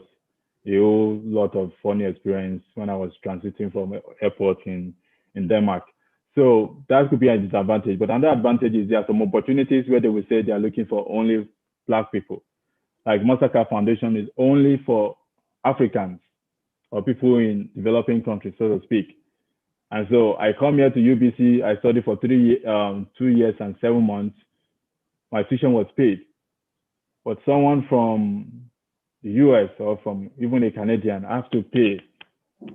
a whole lot of funny experience when I was transiting from airport in Denmark. So that could be a disadvantage. But another advantage is there are some opportunities where they will say they are looking for only Black people. Like Massacre Foundation is only for Africans or people in developing countries, so to speak. And so I come here to UBC, I studied for 2 years and 7 months. My tuition was paid. But someone from the US or from even a Canadian have to pay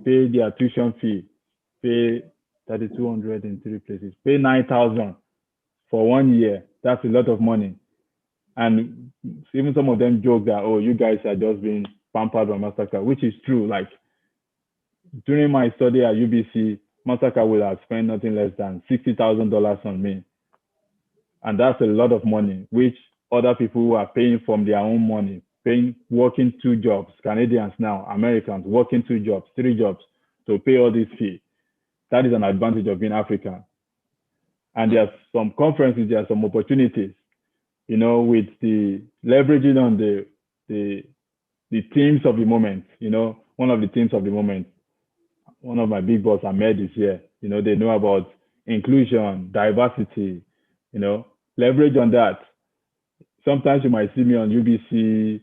their tuition fee, pay 3,200 in 3 places, pay 9,000 for 1 year. That's a lot of money. And even some of them joke that, oh, you guys are just being pampered by Massacre, which is true. Like during my study at UBC, Massacre will have spent nothing less than $60,000 on me. And that's a lot of money, which other people who are paying from their own money, working 2 jobs, Canadians now, Americans, working 2 jobs, 3 jobs to pay all this fee. That is an advantage of being African. And there are some conferences, there are some opportunities, with the leveraging on the themes of the moment, one of the themes of the moment. One of my big boss, Ahmed, is here. You know, they know about inclusion, diversity, you know, leverage on that. Sometimes you might see me on UBC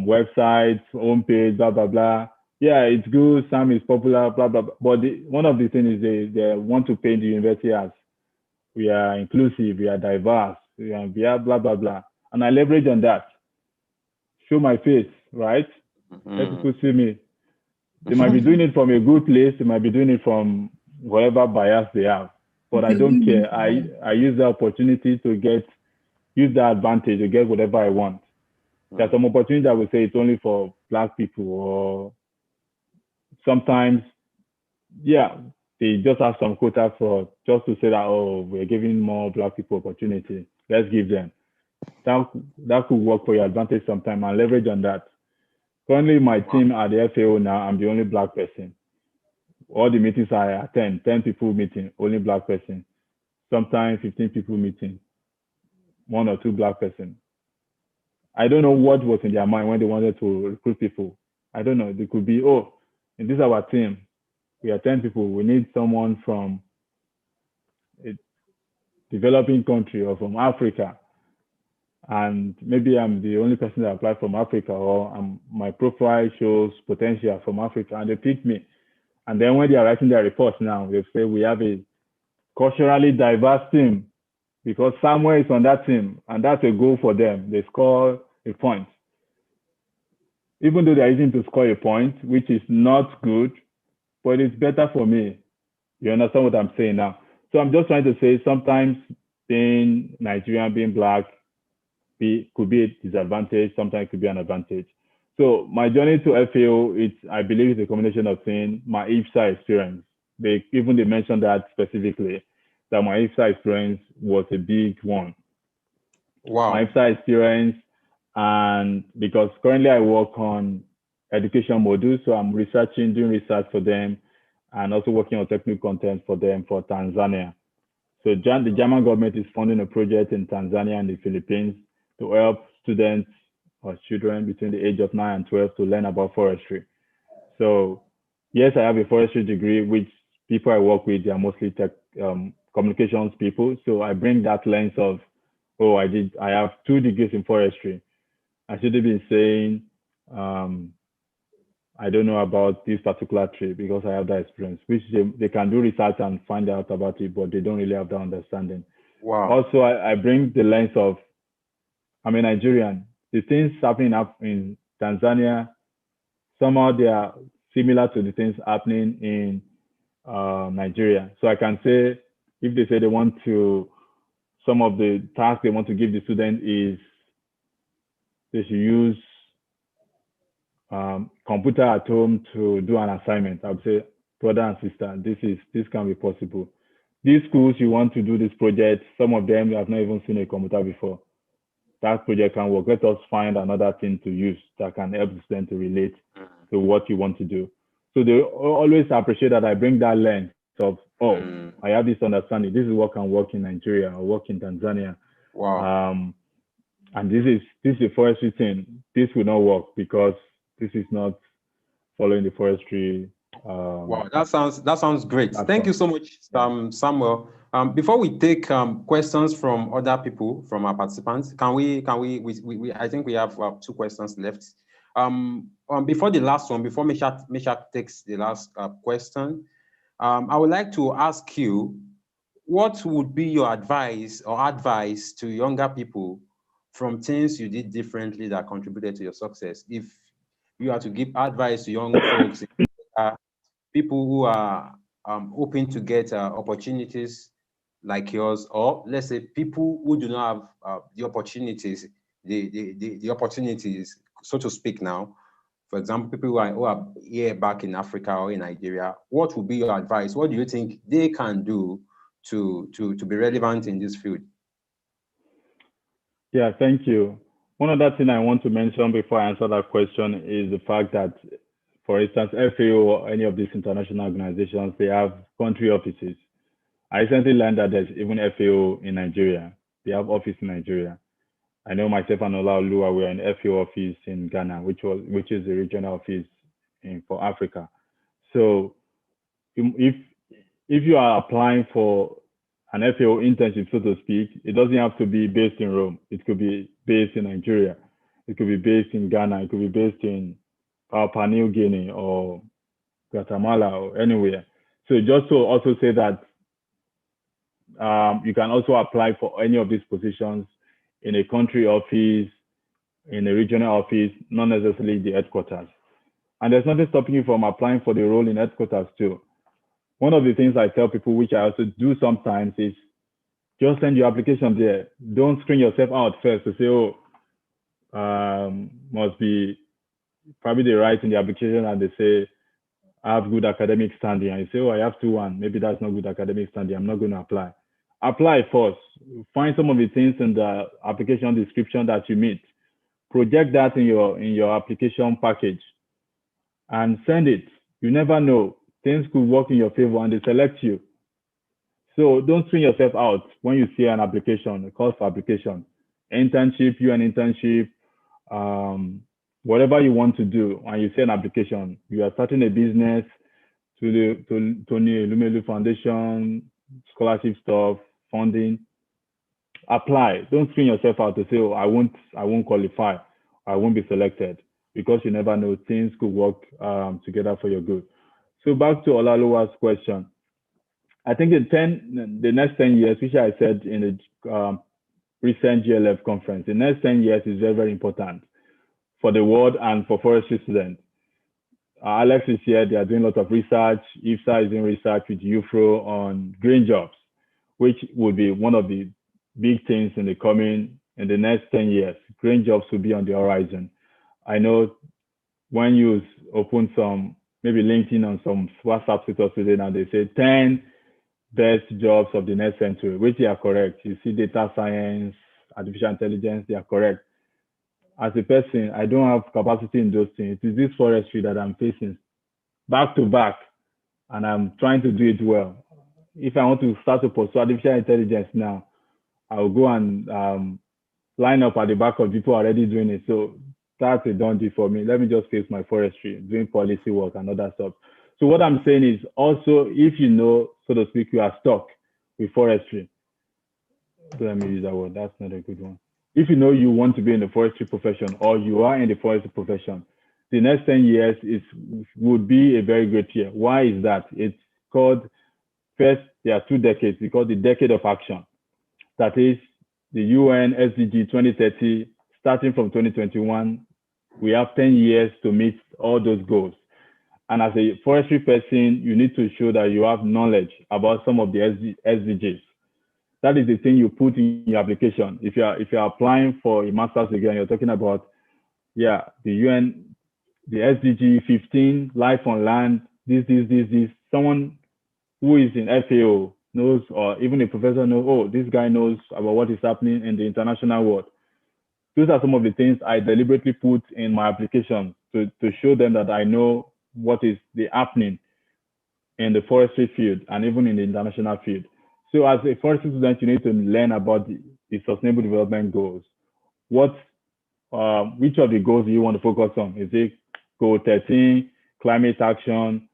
websites, homepage, blah, blah, blah. Yeah, it's good. Sam is popular, blah, blah, blah. But one of the things is they want to paint the university as we are inclusive, we are diverse, we are blah, blah, blah. And I leverage on that. Show my face, right? Let people see me. They might be doing it from a good place. They might be doing it from whatever bias they have. But I don't care. I use the opportunity to use that advantage to get whatever I want. There's some opportunities I would say it's only for Black people, or sometimes, yeah, they just have some quota for just to say that, oh, we're giving more Black people opportunity. Let's give them. That could work for your advantage sometime and leverage on that. Currently, my team at the FAO now, I'm the only Black person. All the meetings I attend, 10 people meeting, only Black person. Sometimes 15 people meeting, 1 or 2 Black person. I don't know what was in their mind when they wanted to recruit people. I don't know. They could be, oh, in this our team, we are 10 people. We need someone from a developing country or from Africa. And maybe I'm the only person that applied from Africa, or my profile shows potential from Africa, and they pick me. And then when they are writing their reports now, they say we have a culturally diverse team because Samuel is on that team, and that's a goal for them. They score a point. Even though they're using to score a point, which is not good, but it's better for me. You understand what I'm saying now? So I'm just trying to say sometimes being Nigerian, being Black, could be a disadvantage, sometimes it could be an advantage. So my journey to FAO, I believe it's a combination of things. My IPSA experience, they mentioned that specifically, that my IPSA experience was a big one. Wow. My IPSA experience, and because currently I work on education modules, so I'm doing research for them, and also working on technical content for them for Tanzania. So the German government is funding a project in Tanzania and the Philippines to help students or children between the age of 9 and 12 to learn about forestry. So yes, I have a forestry degree, which people I work with, they are mostly communications people. So I bring that lens of, oh, I have 2 degrees in forestry. I should have been saying, I don't know about this particular tree because I have that experience, which they can do research and find out about it, but they don't really have that understanding. Wow. Also, I bring the lens of, I'm a Nigerian. The things happening up in Tanzania, somehow they are similar to the things happening in Nigeria. So I can say, if they say they want to, some of the tasks they want to give the student is they should use computer at home to do an assignment. I would say, brother and sister, this can be possible. These schools, you want to do this project, some of them have not even seen a computer before. That project can work. Let us find another thing to use that can help the student to relate to what you want to do. So they always appreciate that I bring that lens of, I have this understanding. This is what can work in Nigeria or work in Tanzania. Wow. And this is a forestry thing. This will not work because this is not following the forestry. Wow, that sounds great. Thank you so much, Samuel. Before we take questions from other people, from our participants, I think we have 2 questions left. Before the last one, before Meshach takes the last question, I would like to ask you, what would be your advice to younger people from things you did differently that contributed to your success? If you are to give advice to young folks, people who are hoping to get opportunities like yours, or let's say people who do not have the opportunities, the opportunities, so to speak now. For example, people who are here back in Africa or in Nigeria, what would be your advice? What do you think they can do to be relevant in this field? Yeah, thank you. One other thing I want to mention before I answer that question is the fact that, for instance, FAO or any of these international organizations, they have country offices. I recently learned that there's even FAO in Nigeria. They have office in Nigeria. I know myself and Olaoluwa were in FAO office in Ghana, which is the regional office for Africa. So if you are applying for an FAO internship, so to speak, it doesn't have to be based in Rome. It could be based in Nigeria. It could be based in Ghana. It could be based in Papua New Guinea or Guatemala or anywhere. So just to also say that you can also apply for any of these positions in a country office, in a regional office, not necessarily the headquarters. And there's nothing stopping you from applying for the role in headquarters too. One of the things I tell people, which I also do sometimes, is just send your application there. Don't screen yourself out first to say, oh, must be probably they write in the application and they say, I have good academic standing. And you say, oh, I have 2-1. Maybe that's not good academic standing. I'm not going to apply. Apply first. Find some of the things in the application description that you meet. Project that in your application package and send it. You never know. Things could work in your favor and they select you. So don't screen yourself out when you see an application, a call for application, internship, internship, whatever you want to do, and you see an application, you are starting a business to the Tony Lumelu Foundation, scholarship stuff, funding. Apply. Don't screen yourself out to say, oh, I won't qualify, I won't be selected, because you never know, things could work together for your good. So back to Olaluwa's question. I think the next 10 years, which I said in the recent GLF conference, the next 10 years is very, very important for the world and for forestry students. Alex is here, they are doing a lot of research. IPSA is doing research with UFRO on green jobs, which would be one of the big things in the next 10 years. Green jobs will be on the horizon. I know when you open some, maybe LinkedIn on some WhatsApp status today, now they say 10 best jobs of the next century, which they are correct. You see data science, artificial intelligence, they are correct. As a person, I don't have capacity in those things. It is this forestry that I'm facing back to back, and I'm trying to do it well. If I want to start to pursue artificial intelligence now, I will go and line up at the back of people already doing it. So that's a done deal for me. Let me just face my forestry, doing policy work and other stuff. So what I'm saying is also, if you know, so to speak, you are stuck with forestry. Let me use that word. That's not a good one. If you know you want to be in the forestry profession, or you are in the forestry profession, the next 10 years would be a very great year. Why is that? It's called, first, there are 2 decades. It's called the decade of action. That is the UN SDG 2030, starting from 2021. We have 10 years to meet all those goals. And as a forestry person, you need to show that you have knowledge about some of the SDGs. That is the thing you put in your application. If you're applying for a master's degree and you're talking about, the UN, the SDG 15, life on land, this. Someone who is in FAO knows, or even a professor knows, oh, this guy knows about what is happening in the international world. Those are some of the things I deliberately put in my application to show them that I know what is happening in the forestry field and even in the international field. So as a forestry student, you need to learn about the sustainable development goals. Which of the goals do you want to focus on? Is it goal 13, climate action,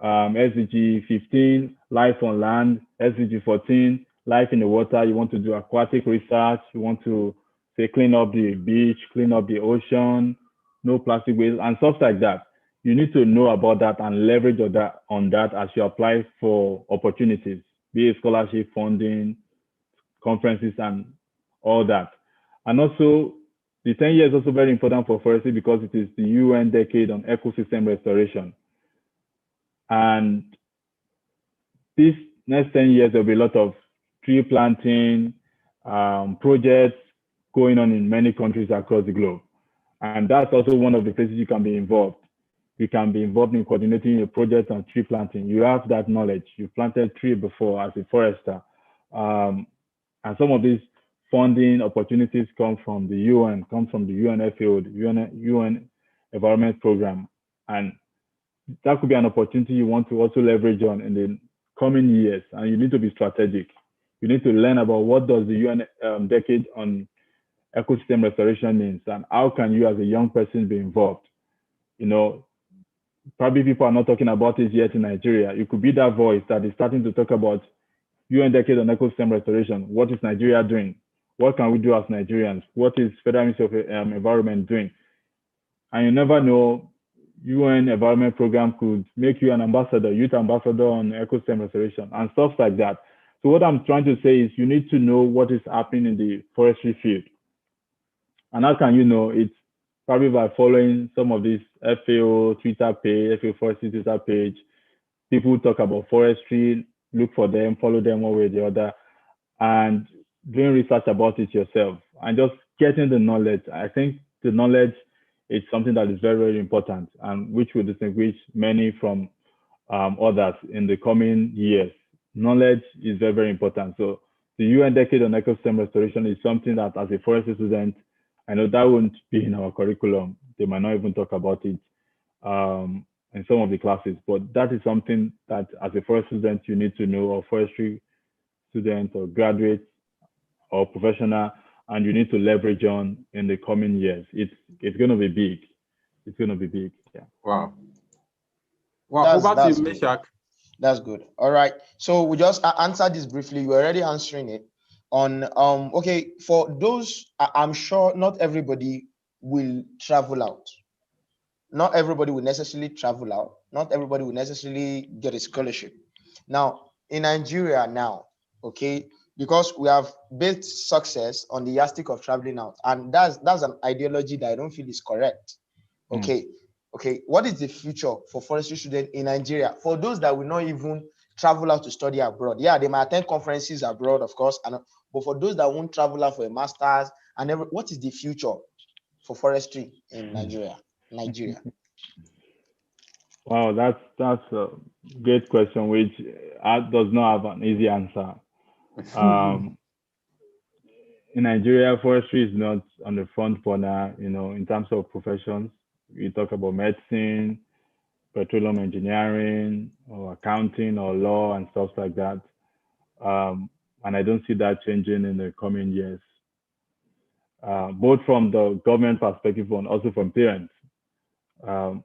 SDG 15, life on land, SDG 14, life in the water? You want to do aquatic research. You want to say clean up the beach, clean up the ocean, no plastic waste, and stuff like that. You need to know about that and leverage on that as you apply for opportunities, be it scholarship, funding, conferences, and all that. And also, the 10 years is also very important for forestry because it is the UN decade on ecosystem restoration. And this next 10 years, there'll be a lot of tree planting projects going on in many countries across the globe. And that's also one of the places you can be involved. You can be involved in coordinating a project on tree planting. You have that knowledge. You've planted tree before as a forester. And some of these funding opportunities come from the UN, come from the UNFAO, the UN Environment Program. And that could be an opportunity you want to also leverage on in the coming years. And you need to be strategic. You need to learn about what does the UN decade on ecosystem restoration means, and how can you as a young person be involved. probably people are not talking about it yet in Nigeria. You could be that voice that is starting to talk about UN Decade on Ecosystem Restoration. What is Nigeria doing? What can we do as Nigerians? What is Federal Ministry of Environment doing? And you never know, UN Environment Program could make you an ambassador, youth ambassador on ecosystem restoration and stuff like that. So what I'm trying to say is you need to know what is happening in the forestry field. And how can you know? It's probably by following some of these FAO Twitter page, FAO Forestry Twitter page. People talk about forestry, look for them, follow them one way or the other, and doing research about it yourself and just getting the knowledge. I think the knowledge is something that is very, very important and which will distinguish many from others in the coming years. Knowledge is very, very important. So the UN Decade on Ecosystem Restoration is something that as a forestry student, I know that won't be in our curriculum. They might not even talk about it in some of the classes, but that is something that as a forestry student, you need to know, or forestry student or graduate or professional, and you need to leverage on in the coming years. It's going to be big. It's going to be big. Yeah. Wow. Well, over to you, Meshach. That's good. All right. So we just answered this briefly. You're already answering it on, okay, for those, I'm sure not everybody will travel out. Not everybody will necessarily travel out. Not everybody will necessarily get a scholarship. Now, in Nigeria now, okay, because we have built success on the yardstick of traveling out, and that's an ideology that I don't feel is correct. Okay. Okay, what is the future for forestry students in Nigeria? For those that will not even travel out to study abroad, yeah, they might attend conferences abroad, of course, but for those that won't travel out for a master's, what is the future for forestry in Nigeria? Wow, that's a great question, which does not have an easy answer. In Nigeria, forestry is not on the front burner, in terms of professions. We talk about medicine, petroleum engineering, or accounting, or law, and stuff like that. And I don't see that changing in the coming years, both from the government perspective and also from parents.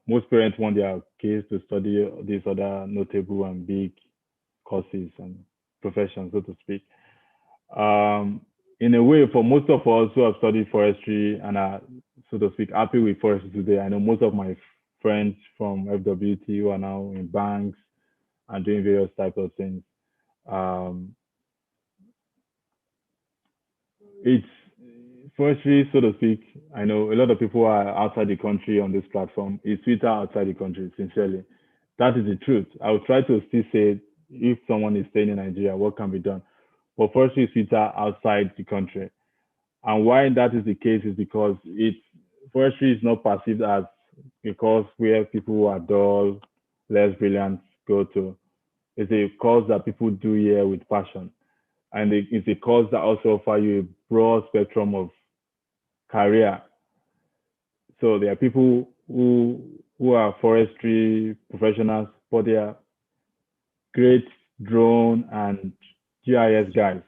Most parents want their kids to study these other notable and big courses and professions, so to speak. In a way, for most of us who have studied forestry and are, so to speak, happy with forestry today, I know most of my friends from FWT who are now in banks and doing various types of things. It's forestry, so to speak. I know a lot of people are outside the country on this platform. It's sweeter outside the country, sincerely. That is the truth. I will try to still say, if someone is staying in Nigeria, what can be done? But forestry is sweeter outside the country. And why that is the case is because forestry is not perceived as a course where people who are dull, less brilliant go to. It's a course that people do here with passion. And it's a course that also offers you a broad spectrum of career. So there are people who are forestry professionals, but they are great drone and GIS guys.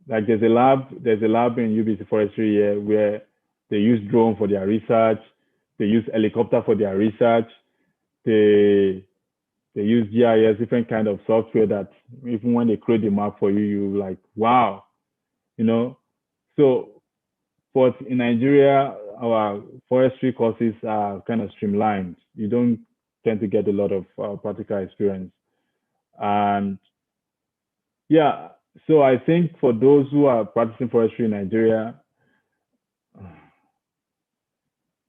Like there's a lab in UBC Forestry here where they use drone for their research, they use helicopter for their research, they use GIS, different kind of software that even when they create the map for you, you're like, wow, So, but in Nigeria, our forestry courses are kind of streamlined. You don't tend to get a lot of practical experience. And yeah, so I think for those who are practicing forestry in Nigeria,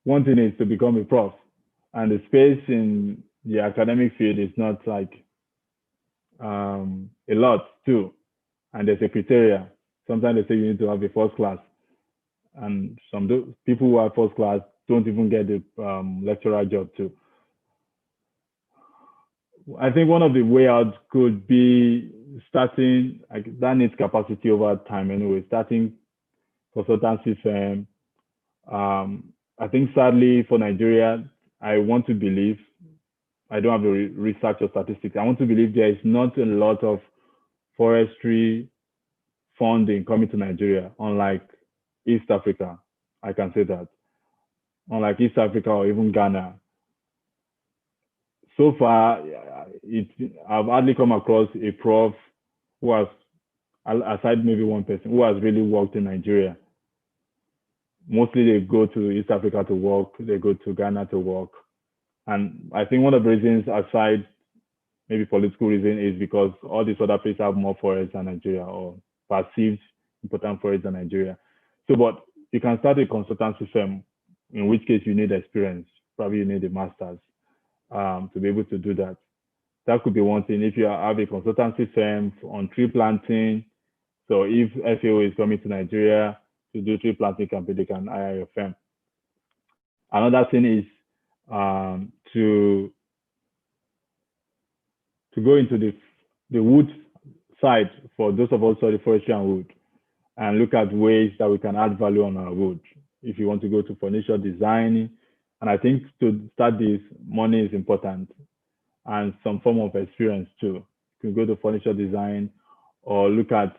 one thing is to become a prof. And the space in the academic field is not like a lot too. And there's a criteria. Sometimes they say you need to have a first class. And some people who are first class don't even get the lecturer job too. I think one of the way out could be starting, like that needs capacity over time anyway, starting consultancy firm. I think sadly for Nigeria, I want to believe, I don't have the research or statistics, I want to believe there is not a lot of forestry funding coming to Nigeria, unlike East Africa. I can say that. Unlike East Africa or even Ghana, so far, I've hardly come across a prof who has, aside maybe one person, who has really worked in Nigeria. Mostly they go to East Africa to work, they go to Ghana to work. And I think one of the reasons, aside maybe political reason, is because all these other places have more forests than Nigeria, or perceived important forests than Nigeria. So, but you can start a consultancy firm, in which case you need experience. Probably you need a master's to be able to do that. That could be one thing. If you have a consultancy firm on tree planting, so if FAO is coming to Nigeria to do tree planting campaign, they can hire your firm. Another thing is to go into the wood side for those of us who study forestry and wood, and look at ways that we can add value on our wood. If you want to go to furniture design, and I think to start this, money is important and some form of experience too. You can go to furniture design or look at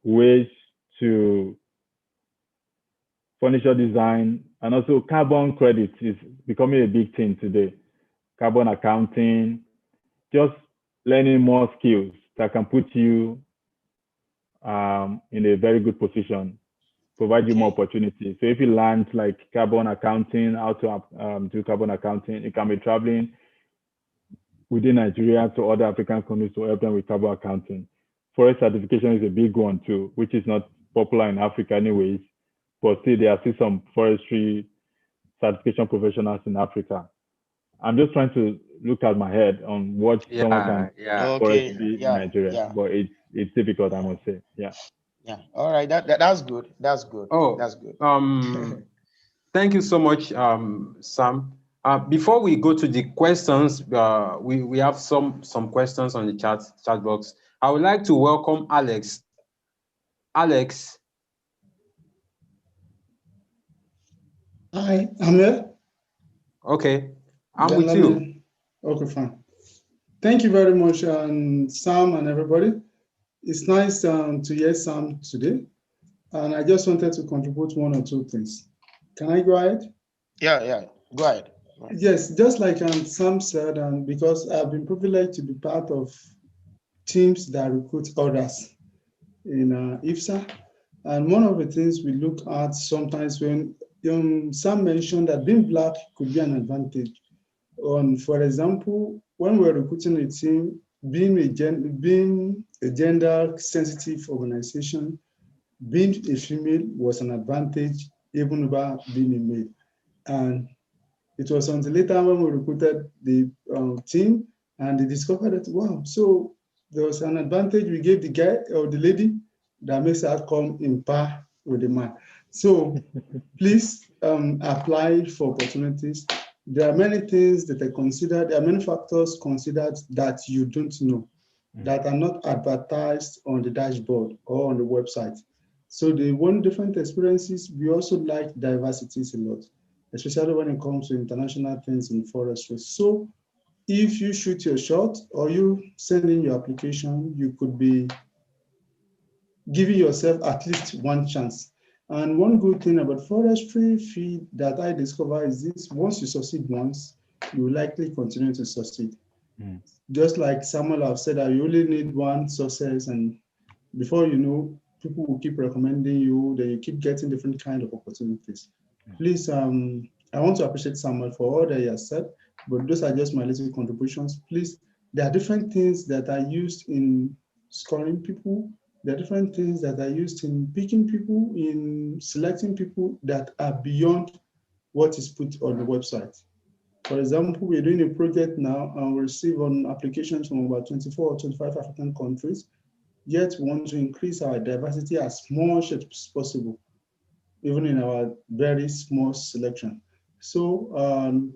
ways to furniture design, and also carbon credits is becoming a big thing today. Carbon accounting, just learning more skills that can put you in a very good position, provide you more opportunities. So if you learn like carbon accounting, how to do carbon accounting, you can be traveling within Nigeria to other African countries to help them with carbon accounting. Forest certification is a big one too, which is not popular in Africa anyways, but still there are still some forestry certification professionals in Africa. I'm just trying to look at my head on what someone can forestry in Nigeria, but it's difficult, I must say. Yeah. All right, that's good. That's good. Oh, that's good. Thank you so much, Sam. Before we go to the questions, we have some questions on the chat box. I would like to welcome Alex. Alex. Hi, I'm here. Okay, I'm with you. Okay, fine. Thank you very much, Sam and everybody. It's nice to hear Sam today. And I just wanted to contribute one or two things. Can I go ahead? Yeah, go ahead. Yes, just like Sam said, and because I've been privileged to be part of teams that recruit others in IPSA. And one of the things we look at sometimes when Sam mentioned that being Black could be an advantage. For example, when we're recruiting a team, being a gender-sensitive organization, being a female was an advantage, even over being a male. And it was until later when we recruited the team and they discovered that, wow, so there was an advantage we gave the guy or the lady that makes her come in par with the man. So please apply for opportunities. There are many things that are considered, there are many factors considered that you don't know, that are not advertised on the dashboard or on the website. So they want different experiences. We also like diversities a lot, especially when it comes to international things in forestry. So if you shoot your shot or you send in your application, you could be giving yourself at least one chance. And one good thing about forestry field that I discover is this: once you succeed once, you will likely continue to succeed. Just like Samuel have said, that you only need one success, and before you know, people will keep recommending you, then you keep getting different kind of opportunities. Please, I want to appreciate Samuel for all that he has said, but those are just my little contributions. Please, there are different things that are used in scoring people. There are different things that are used in picking people, in selecting people that are beyond what is put on the website. For example, we're doing a project now and we receive on applications from about 24 or 25 African countries, yet we want to increase our diversity as much as possible, even in our very small selection. So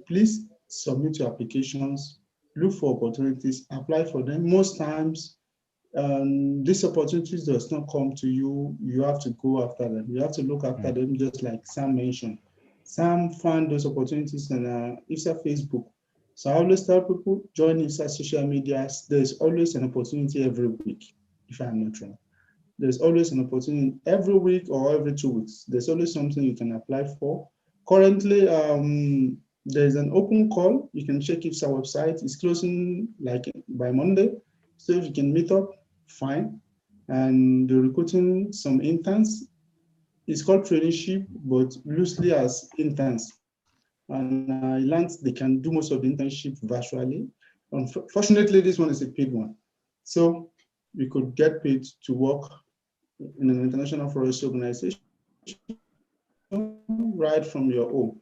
please submit your applications, look for opportunities, apply for them. Most times, these opportunities does not come to you. You have to go after them. You have to look after them, just like Sam mentioned. Sam found those opportunities on IPSA Facebook. So I always tell people, join IPSA social media. There's always an opportunity every week, if I'm not wrong. There's always an opportunity every week or every 2 weeks. There's always something you can apply for. Currently, There's an open call. You can check IPSA website. It's closing like by Monday. So if you can meet up, fine. And they're recruiting some interns. It's called traineeship, but loosely as interns. And I learned they can do most of the internship virtually. Unfortunately, this one is a paid one. So you could get paid to work in an international forestry organization right from your home.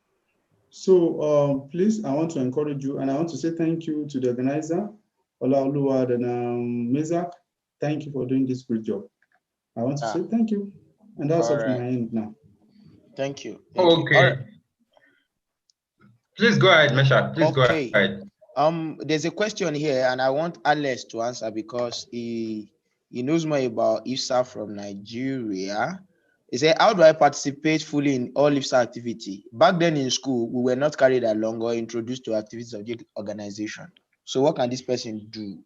So please, I want to encourage you, and I want to say thank you to the organizer, Olaoluwa and Mezak. Thank you for doing this great job. I want to say thank you, and that's all from my end now. Thank you. Okay. Please go ahead, Meshach. Please go ahead. There's a question here, and I want Alex to answer because he knows more about IPSA from Nigeria. He said, how do I participate fully in all IPSA activity? Back then in school, we were not carried along or introduced to activities of the organization. So what can this person do?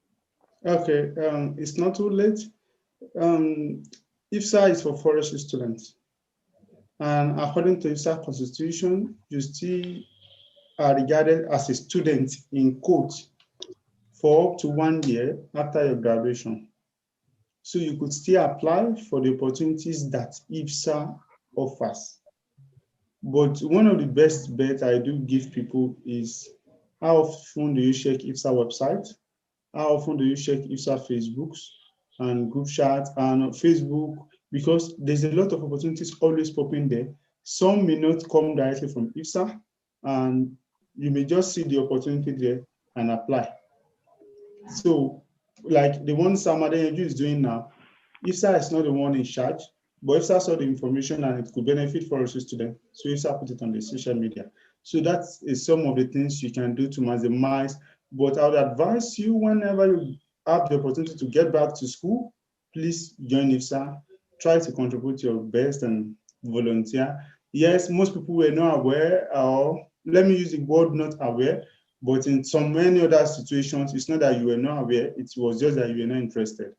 Okay, it's not too late. IPSA is for forestry students. And according to IPSA constitution, you still are regarded as a student in quote for up to 1 year after your graduation. So you could still apply for the opportunities that IPSA offers. But one of the best bets I do give people is, how often do you check IPSA website? How often do you check IPSA Facebooks and group chat and Facebook? Because there's a lot of opportunities always popping there. Some may not come directly from IPSA, and you may just see the opportunity there and apply. So, like the one Samadeju is doing now, IPSA is not the one in charge, but IPSA saw the information and it could benefit forestry students. So IPSA put it on the social media. So that is some of the things you can do to maximize. But I would advise you, whenever you have the opportunity to get back to school, please join IPSA. Try to contribute your best and volunteer. Yes, most people were not aware, or let me use the word not aware, but in so many other situations, it's not that you were not aware, it was just that you were not interested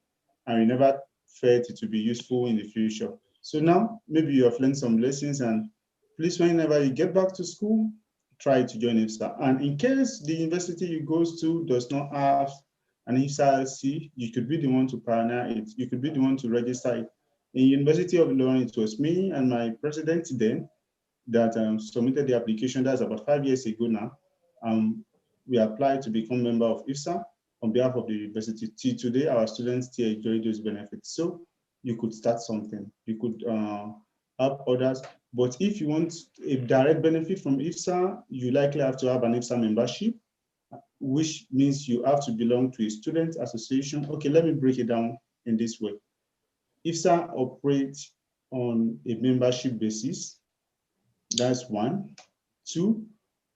and you never felt it to be useful in the future. So now, maybe you have learned some lessons, and please, whenever you get back to school, try to join IPSA. And in case the university you go to does not have an IPSA LC, you could be the one to pioneer it. You could be the one to register it. In University of Ilorin, it was me and my president then that submitted the application. That's about 5 years ago now. We applied to become member of IPSA on behalf of the university. Till today, our students still enjoy those benefits. So you could start something. You could help others. But if you want a direct benefit from IPSA, you likely have to have an IPSA membership, which means you have to belong to a student association. Okay, let me break it down in this way. IPSA operates on a membership basis. That's one. Two,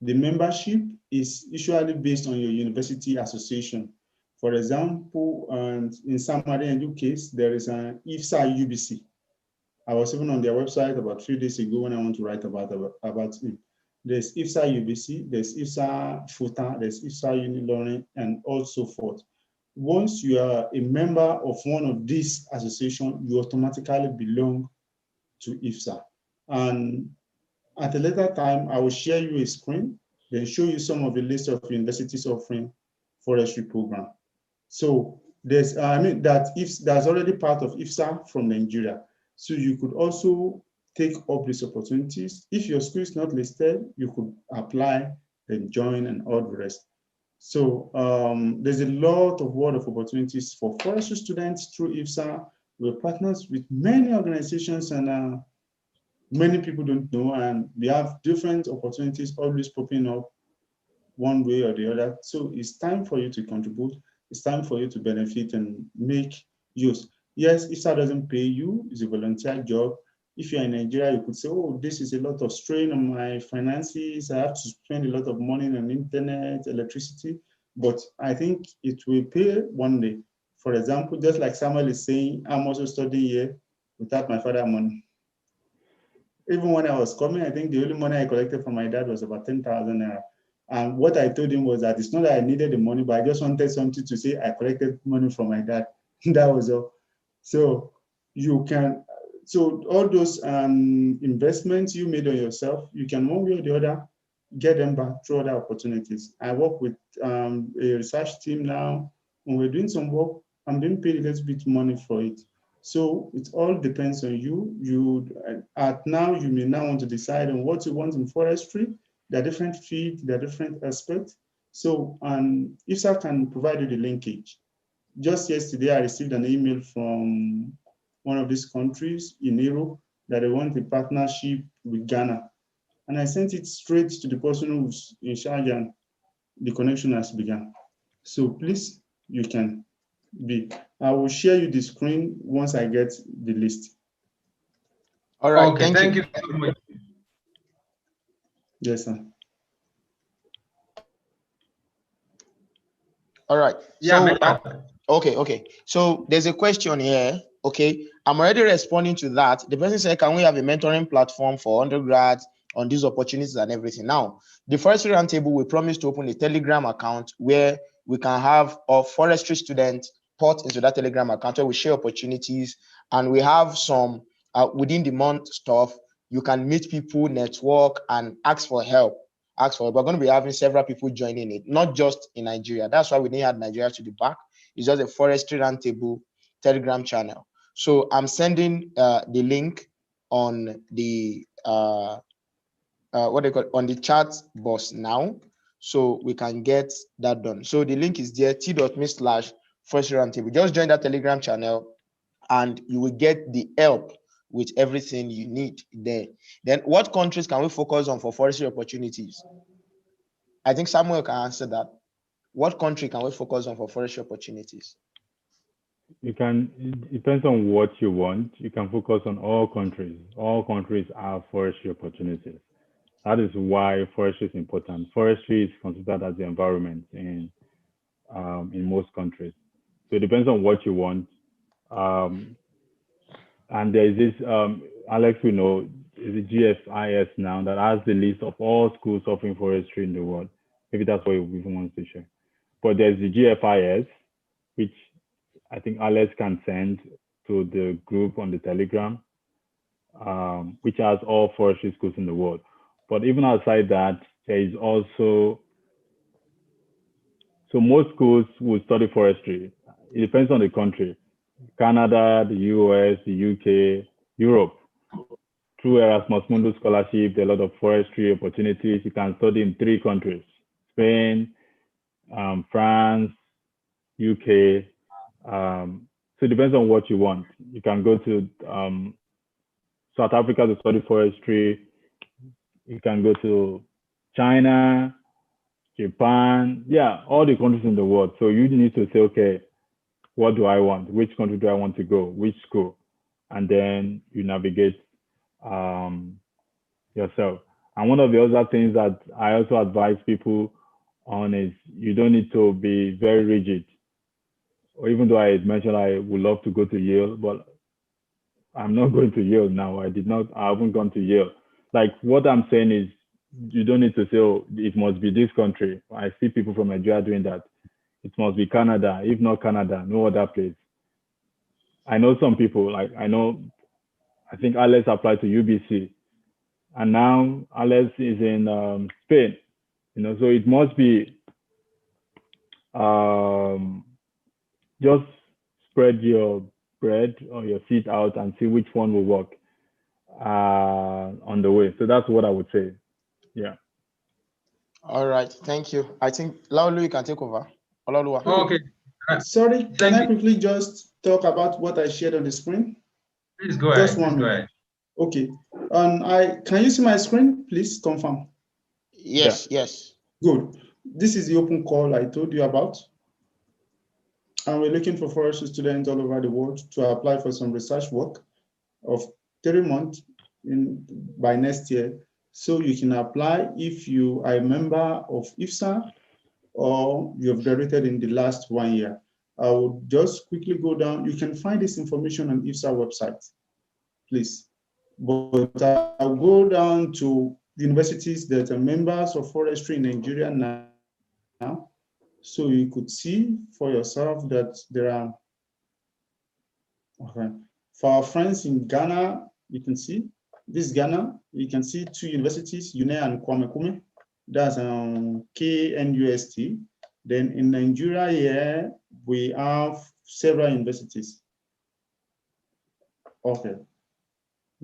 the membership is usually based on your university association. For example, in Samadeju case, there is an IPSA UBC. I was even on their website about a few days ago when I want to write about it. There's IPSA UBC, there's IPSA FUTA, there's IPSA Unilorin, and all so forth. Once you are a member of one of these associations, you automatically belong to IPSA. And at a later time, I will share you a screen, then show you some of the list of universities offering forestry program. So there's, that's already part of IPSA from Nigeria. So you could also take up these opportunities. If your school is not listed, you could apply, then join, and all the rest. So there's a lot of world of opportunities for forestry students through IPSA. We're partners with many organizations, and many people don't know, and we have different opportunities always popping up one way or the other. So it's time for you to contribute. It's time for you to benefit and make use. Yes, IPSA doesn't pay you, it's a volunteer job. If you're in Nigeria, you could say, oh, this is a lot of strain on my finances. I have to spend a lot of money on internet, electricity, but I think it will pay one day. For example, just like Samuel is saying, I'm also studying here without my father's money. Even when I was coming, I think the only money I collected from my dad was about 10,000 naira. And what I told him was that it's not that I needed the money, but I just wanted something to say I collected money from my dad. That was all. So you can, so all those investments you made on yourself, you can one way or the other get them back through other opportunities. I work with a research team now, and we're doing some work. I'm being paid a little bit money for it. So it all depends on you. You may now want to decide on what you want in forestry. There are different fields, there are different aspects. So IPSA can provide you the linkage. Just yesterday, I received an email from one of these countries in Europe that they want a partnership with Ghana. And I sent it straight to the person who's in charge, and the connection has begun. So please, you can be. I will share you the screen once I get the list. All right, Okay, thank you so much. Yes, sir. All right. Yeah, So, okay. So there's a question here. Okay, I'm already responding to that. The person said, can we have a mentoring platform for undergrads on these opportunities and everything? Now, the Forestry Roundtable, we promise to open a Telegram account where we can have our forestry students put into that Telegram account where we share opportunities, and we have some within the month stuff. You can meet people, network, and ask for help. We're going to be having several people joining it, not just in Nigeria. That's why we didn't add Nigeria to the back. It's just a Forestry Roundtable Telegram channel. So I'm sending the link on the on the chat box now, so we can get that done. So the link is there, t.me/Forestry Roundtable. Just join that Telegram channel, and you will get the help with everything you need there. Then what countries can we focus on for forestry opportunities? I think Samuel can answer that. What country can we focus on for forestry opportunities? You can, it depends on what you want. You can focus on all countries. All countries have forestry opportunities. That is why forestry is important. Forestry is considered as the environment in most countries. So it depends on what you want. And there is this, Alex, we know, is a GFIS now that has the list of all schools offering forestry in the world. Maybe that's what you even want to share. But there's the GFIS, which I think Alex can send to the group on the Telegram, which has all forestry schools in the world. But even outside that, there is also, so most schools will study forestry. It depends on the country. Canada, the US, the UK, Europe. Through Erasmus Mundus Scholarship, there are a lot of forestry opportunities. You can study in 3 countries, Spain, France, UK. So it depends on what you want. You can go to South Africa to study forestry. You can go to China, Japan, yeah, all the countries in the world. So you need to say, okay, what do I want? Which country do I want to go? Which school? And then you navigate yourself. And one of the other things that I also advise people on is you don't need to be very rigid. Or even though I mentioned I would love to go to Yale, but I'm not going to Yale now. I haven't gone to Yale. Like what I'm saying is you don't need to say, oh, it must be this country. I see people from Nigeria doing that. It must be Canada. If not Canada, no other place. I know some people, like I think Alex applied to UBC, and now Alex is in Spain. So it must be just spread your bread or your seed out and see which one will work on the way. So that's what I would say. Yeah. All right, thank you. I think Laulu, you can take over. Okay. Sorry, can I quickly just talk about what I shared on the screen? Please go ahead. Go ahead. Okay. Can you see my screen? Please confirm. Yes, yeah. Yes. Good. This is the open call I told you about. And we're looking for forestry students all over the world to apply for some research work of 3 months by next year. So you can apply if you are a member of IPSA or you have graduated in the last 1 year. I will just quickly go down. You can find this information on IPSA website, please. But I'll go down to universities that are members of forestry in Nigeria now. So you could see for yourself that there are, okay. For our friends in Ghana, you can see this Ghana, you can see 2 universities, UNE and Kwame Kume. That's KNUST. Then in Nigeria here, we have several universities. Okay,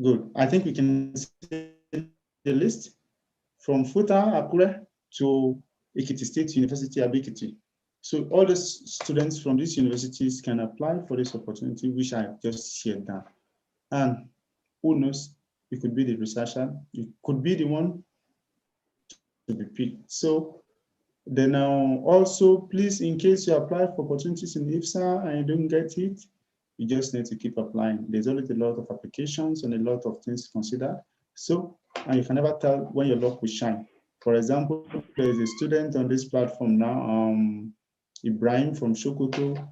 good. I think we can see the list from Futa, Akure to Ekiti State University, Abikiti. So all the students from these universities can apply for this opportunity, which I just shared down. And who knows, you could be the researcher, you could be the one to be picked. So then also, please, in case you apply for opportunities in IPSA and you don't get it, you just need to keep applying. There's always a lot of applications and a lot of things to consider. So, and you can never tell when your luck will shine. For example, there is a student on this platform now, Ibrahim from Sokoto.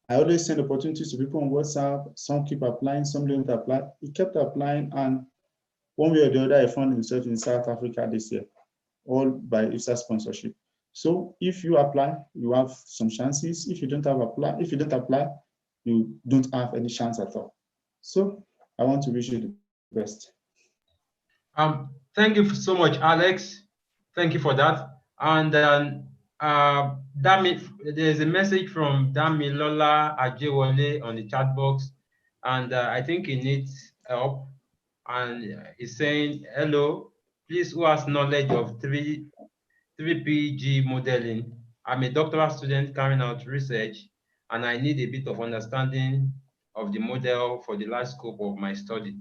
I always send opportunities to people on WhatsApp. Some keep applying, some don't apply. He kept applying, and one way or the other, he found himself in South Africa this year, all by IPSA sponsorship. So if you apply, you have some chances. If you don't apply, you don't have any chance at all. So I want to wish you the best. Thank you so much, Alex. Thank you for that. And there's a message from Damilola Ajewole on the chat box, and I think he needs help. And he's saying, hello, please, who has knowledge of 3PG modeling? I'm a doctoral student carrying out research, and I need a bit of understanding of the model for the large scope of my study.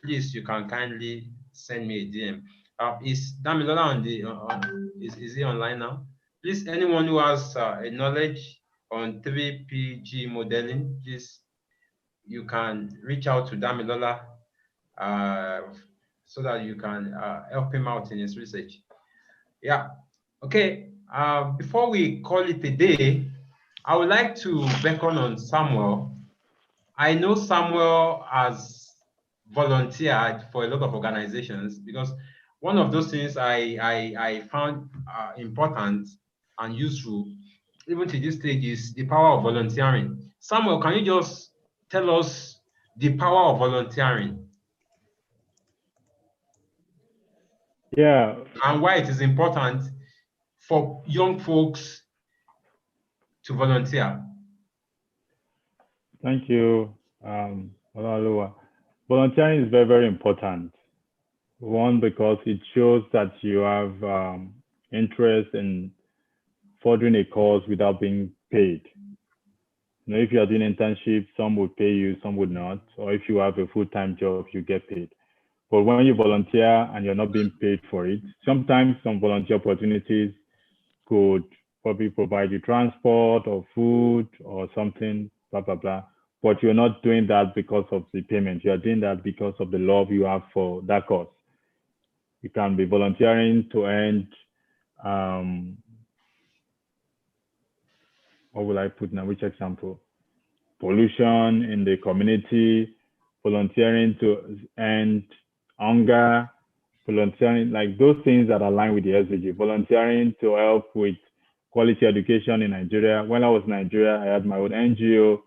Please, you can kindly send me a DM. Is Damilola on the is he online now? Please, anyone who has a knowledge on 3PG modeling, please, you can reach out to Damilola so that you can help him out in his research. Yeah. Okay. Before we call it a day, I would like to beckon on Samuel. I know Samuel has volunteered for a lot of organizations, because one of those things I found important and useful, even to this stage, is the power of volunteering. Samuel, can you just tell us the power of volunteering? Yeah. And why it is important for young folks to volunteer. Thank you, Olalowa. Volunteering is very, very important. One, because it shows that you have interest in furthering a cause without being paid. You know, if you are doing internship, some would pay you, some would not. Or if you have a full-time job, you get paid. But when you volunteer and you're not being paid for it, sometimes some volunteer opportunities could probably provide you transport or food or something, blah, blah, blah. But you're not doing that because of the payment. You're doing that because of the love you have for that cause. You can be volunteering to end, what will I put now, which example? Pollution in the community, volunteering to end hunger, volunteering, like those things that align with the SDG, volunteering to help with quality education in Nigeria. When I was in Nigeria, I had my own NGO.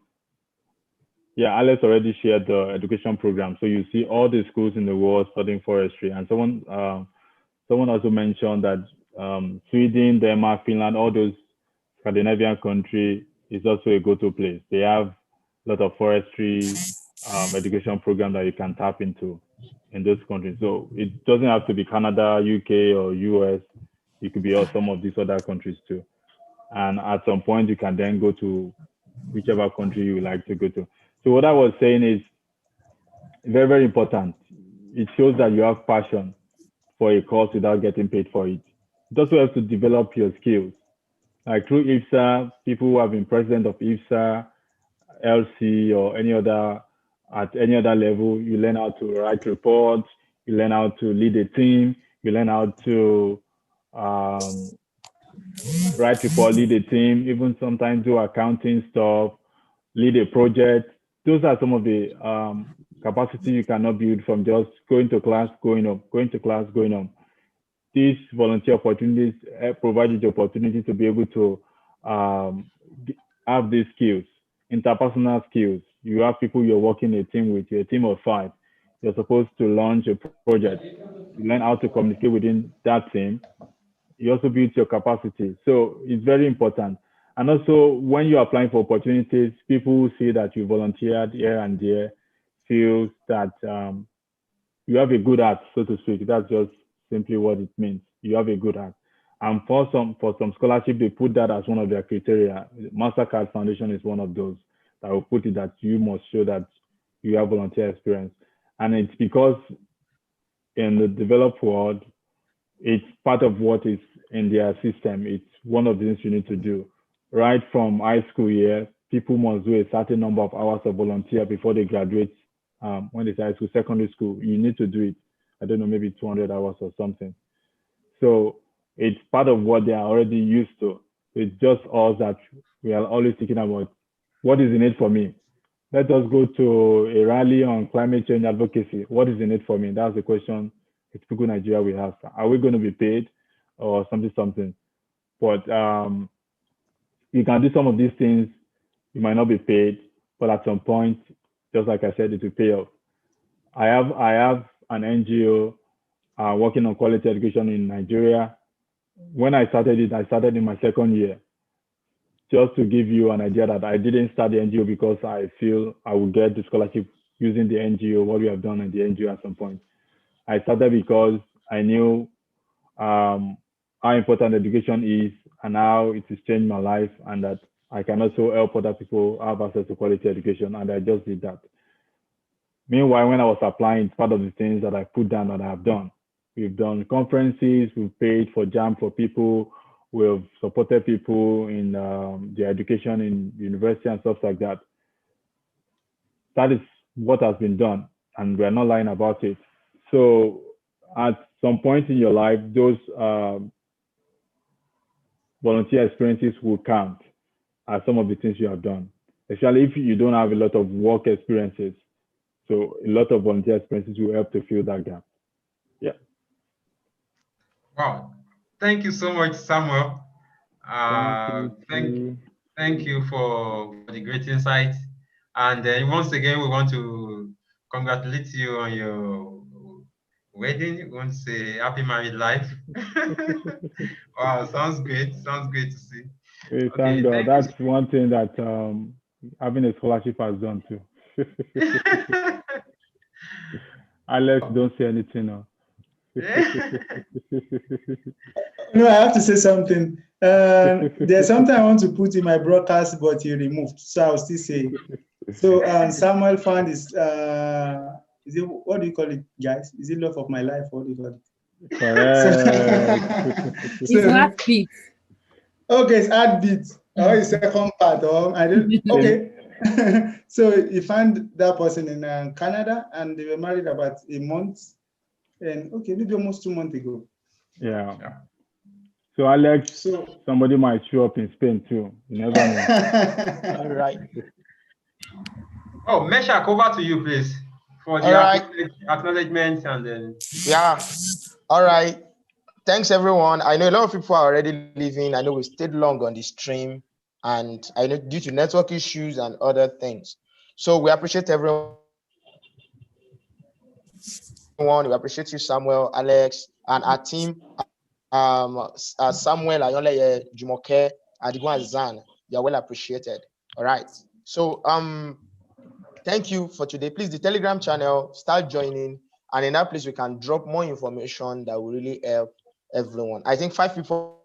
Yeah, Alex already shared the education program. So you see all the schools in the world studying forestry. And someone also mentioned that Sweden, Denmark, Finland, all those Scandinavian countries is also a go-to place. They have a lot of forestry education program that you can tap into in those countries. So it doesn't have to be Canada, UK, or US. It could be some of these other countries too. And at some point, you can then go to whichever country you like to go to. So what I was saying is very, very important. It shows that you have passion for a course without getting paid for it. You also have to develop your skills. Like through IPSA, people who have been president of IPSA, LC, or at any other level, you learn how to write reports, you learn how to lead a team, you learn how to write report, lead a team, even sometimes do accounting stuff, lead a project. Those are some of the capacity you cannot build from just going to class, going home, going to class, going home. These volunteer opportunities provide you the opportunity to be able to have these skills, interpersonal skills. You have people you're working a team with, you're a team of 5. You're supposed to launch a project. You learn how to communicate within that team. it also builds your capacity. So it's very important. And also, when you're applying for opportunities, people who see that you volunteered here and there feel that you have a good heart, so to speak. That's just simply what it means. You have a good heart. And for some scholarship, they put that as one of their criteria. MasterCard Foundation is one of those that will put it that you must show that you have volunteer experience. And it's because in the developed world, it's part of what is in their system. It's one of the things you need to do. Right from high school year, people must do a certain number of hours of volunteer before they graduate. When they say high school, secondary school, you need to do it. I don't know, maybe 200 hours or something. So it's part of what they are already used to. It's just us that we are always thinking about what is in it for me. Let us go to a rally on climate change advocacy. What is in it for me? That's the question a typical Nigeria we have. Are we going to be paid or something? But you can do some of these things. You might not be paid, but at some point, just like I said, it will pay off. I have an NGO working on quality education in Nigeria. When I started it, I started in my second year. Just to give you an idea that I didn't start the NGO because I feel I would get the scholarship using the NGO, what we have done in the NGO at some point. I started because I knew how important education is and how it has changed my life, and that I can also help other people have access to quality education, and I just did that. Meanwhile, when I was applying, it's part of the things that I put down that I have done. We've done conferences, we've paid for JAM for people, we've supported people in their education in university and stuff like that. That is what has been done, and we're not lying about it. So at some point in your life, those volunteer experiences will count as some of the things you have done, especially if you don't have a lot of work experiences. So a lot of volunteer experiences will help to fill that gap. Yeah. Wow. Thank you so much, Samuel. Thank you for the great insight. And once again, we want to congratulate you on your wedding. We want to say happy married life. Wow, sounds great. Sounds great to see. Thank God. That's one thing that having a scholarship has done too. Alex, don't say anything now. No, I have to say something. There's something I want to put in my broadcast, but you removed, so I'll still say. So Samuel found is it, what do you call it, guys? Is it love of my life? What do you call it? Correct. It's heartbeat. Okay, it's heartbeat. Oh, it's second part. Oh, I didn't. Okay. So he found that person in Canada, and they were married about a month, and okay, maybe almost 2 months ago. Yeah. So Alex, somebody might show up in Spain too. You never know. All right. Oh, Meshach, over to you, please, for the acknowledgements and then. Yeah. All right. Thanks, everyone. I know a lot of people are already leaving. I know we stayed long on the stream, and I know due to network issues and other things. So we appreciate everyone. We appreciate you, Samuel, Alex, and our team. Samuel, Ayole, Jumoke, Adigwan, Zan. You're well appreciated. All right. So thank you for today. Please, the Telegram channel, start joining, and in that place we can drop more information that will really help everyone. I think 5 people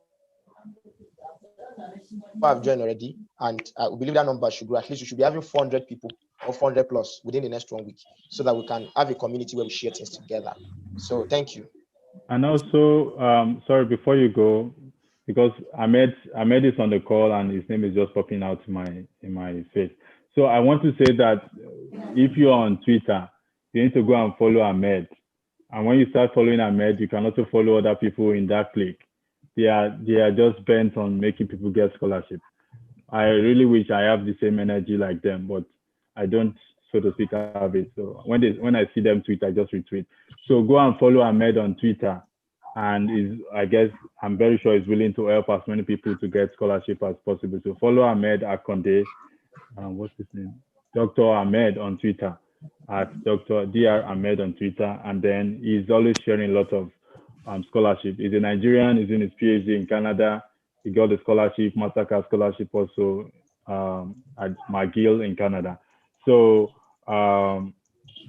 have joined already, and we believe that number should grow. At least we should be having 400 people or 400 plus within the next 1 week, so that we can have a community where we share things together. So thank you. And also, sorry, before you go, because Ahmed is on the call and his name is just popping out in my face. So I want to say that if you're on Twitter, you need to go and follow Ahmed. And when you start following Ahmed, you can also follow other people in that clique. They are just bent on making people get scholarship. I really wish I have the same energy like them, but I don't, so to speak, have it. So when I see them tweet, I just retweet. So go and follow Ahmed on Twitter, and I'm very sure he's willing to help as many people to get scholarship as possible. So follow Ahmed Akonde, what's his name? Dr. Ahmed on Twitter, at Dr. Dr. Ahmed on Twitter, and then he's always sharing a lot of scholarship. He's a Nigerian, he's in his PhD in Canada. He got the scholarship, Mastercard scholarship also at McGill in Canada. So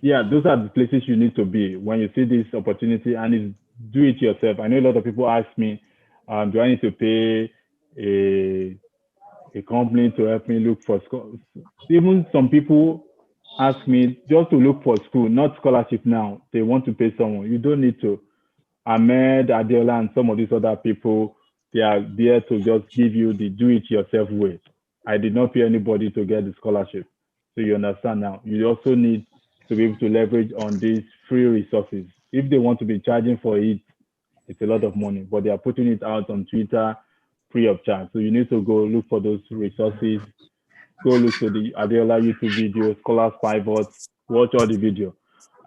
yeah, those are the places you need to be when you see this opportunity, and it's do it yourself. I know a lot of people ask me, do I need to pay a company to help me look for school? Even some people ask me just to look for school, not scholarship now. They want to pay someone. You don't need to. Ahmed, Adiola, and some of these other people, they are there to just give you the do-it-yourself way. I did not pay anybody to get the scholarship. So you understand now. You also need to be able to leverage on these free resources. If they want to be charging for it, it's a lot of money, but they are putting it out on Twitter free of charge. So you need to go look for those resources. Go look to the Adiola YouTube video, Scholars Pivot, watch all the video.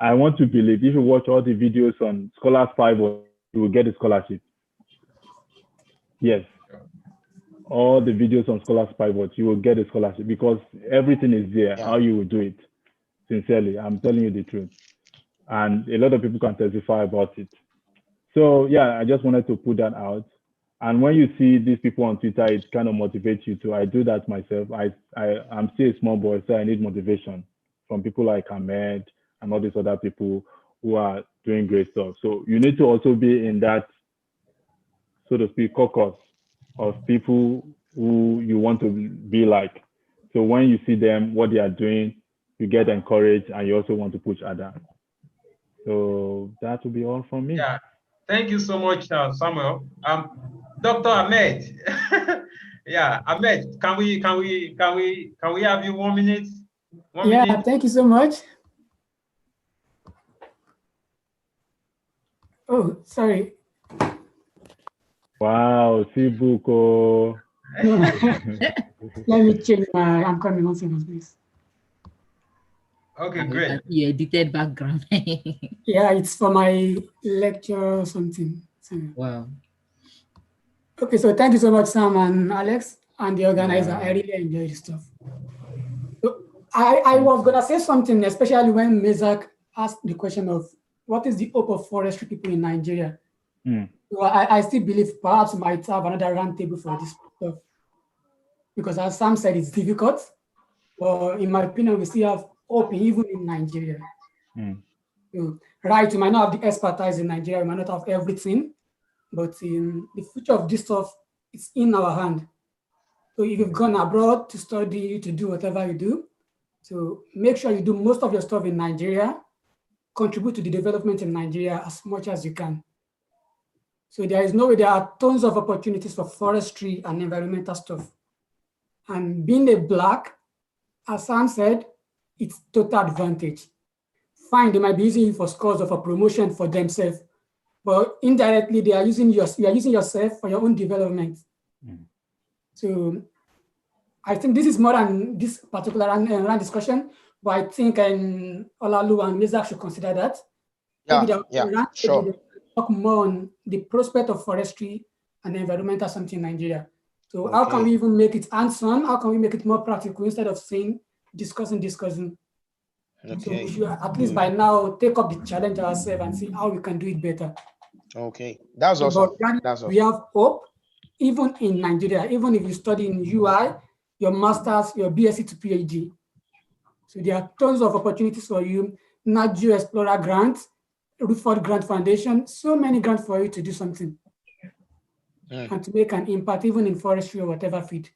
I want to believe if you watch all the videos on Scholars Pivot, you will get a scholarship. Yes. All the videos on Scholars Pivot, you will get a scholarship because everything is there, how you will do it. Sincerely, I'm telling you the truth. And a lot of people can testify about it. So yeah, I just wanted to put that out. And when you see these people on Twitter, it kind of motivates you too. I do that myself. I'm still a small boy, so I need motivation from people like Ahmed and all these other people who are doing great stuff. So you need to also be in that, so to speak, caucus of people who you want to be like. So when you see them, what they are doing, you get encouraged and you also want to push others. So that will be all from me. Yeah, thank you so much, Samuel. Dr. Ahmed. Yeah, Ahmed, can we have you 1 minute? Yeah, thank you so much. Oh, sorry. Wow, Sibuko. Let me change my, I'm coming 1 second, please. Okay, great. You edited background. Yeah, it's for my lecture or something. Wow. Okay, so thank you so much, Sam and Alex and the organizer. I really enjoyed this stuff. So I was gonna say something, especially when Mezak asked the question of what is the hope of forestry people in Nigeria? So I still believe perhaps we might have another roundtable for this stuff. Because as Sam said, it's difficult. But in my opinion, we still have hope even in Nigeria. Right, we might not have the expertise in Nigeria, we might not have everything, but in the future of this stuff, it's in our hand. So if you've gone abroad to study, to do whatever you do, so make sure you do most of your stuff in Nigeria, contribute to the development in Nigeria as much as you can. So there are tons of opportunities for forestry and environmental stuff. And being a Black, as Sam said, it's total advantage. Fine, they might be using you for scores or for promotion for themselves, but indirectly you are using yourself for your own development. So I think this is more than this particular round discussion, but I think Olalu and Mezak should consider that. Sure. Talk more on the prospect of forestry and environmental something in Nigeria. So how can we even make it hands-on? How can we make it more practical instead of saying discussing? So we should at least by now take up the challenge ourselves and see how we can do it better. Okay, that's awesome. We have hope, even in Nigeria, even if you study in UI, your master's, your BSc to PhD. So there are tons of opportunities for you. Nat Geo Explorer grants, Rutherford Grant Foundation, so many grants for you to do something and to make an impact, even in forestry or whatever field.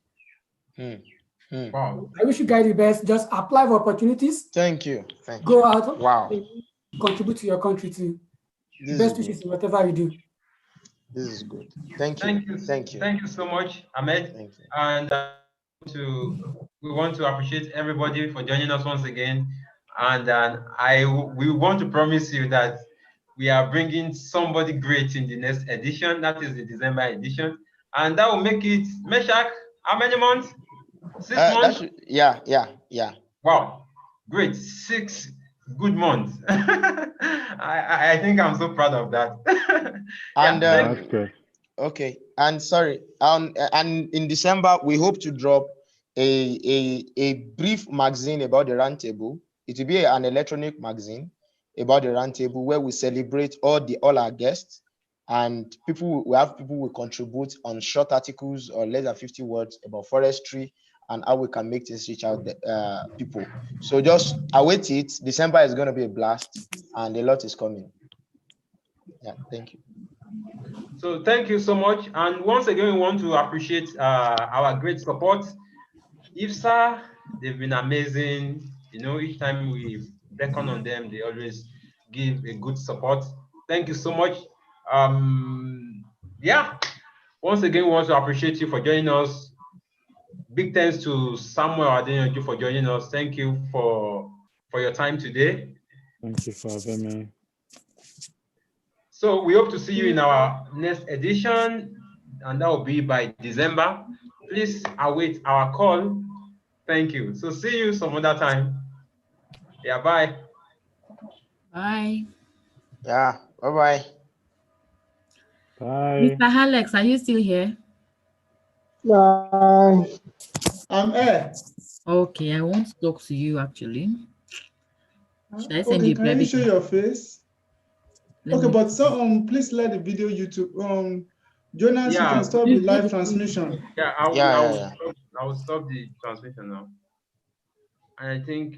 Wow. I wish you guys the best. Just apply for opportunities. Thank you. Go out. Wow. Contribute to your country too. Best wishes in whatever you do. This is good. Thank you. Thank you so much, Ahmed. Thank you. And we want to appreciate everybody for joining us once again. And we want to promise you that we are bringing somebody great in the next edition. That is the December edition. And that will make it, Meshach, how many months? 6 months? Yeah. Wow, great. 6 good months. I think I'm so proud of that. And okay, and sorry, and in December we hope to drop a brief magazine about the Roundtable. It will be an electronic magazine about the Roundtable where we celebrate all our guests and we have people will contribute on short articles or less than 50 words about forestry and how we can make this reach out the people. So just await it. December is going to be a blast, and a lot is coming. Yeah, thank you. So thank you so much. And once again, we want to appreciate our great support. IPSA, they've been amazing. You know, each time we reckon on them, they always give a good support. Thank you so much. Yeah, once again, we want to appreciate you for joining us. Big thanks to Samuel Adeyanju for joining us. Thank you for your time today. Thank you for having me. So we hope to see you in our next edition, and that will be by December. Please await our call. Thank you. So see you some other time. Yeah, bye. Bye. Yeah, bye-bye. Bye. Mr. Alex, are you still here? Bye. I'm here. Okay, I want to talk to you actually. Should I send Okay, you a can you private show your face? Let Okay, me- but so please let the video YouTube Jonas, you can stop the live transmission. Yeah, I Yeah. will stop the transmission now. And I think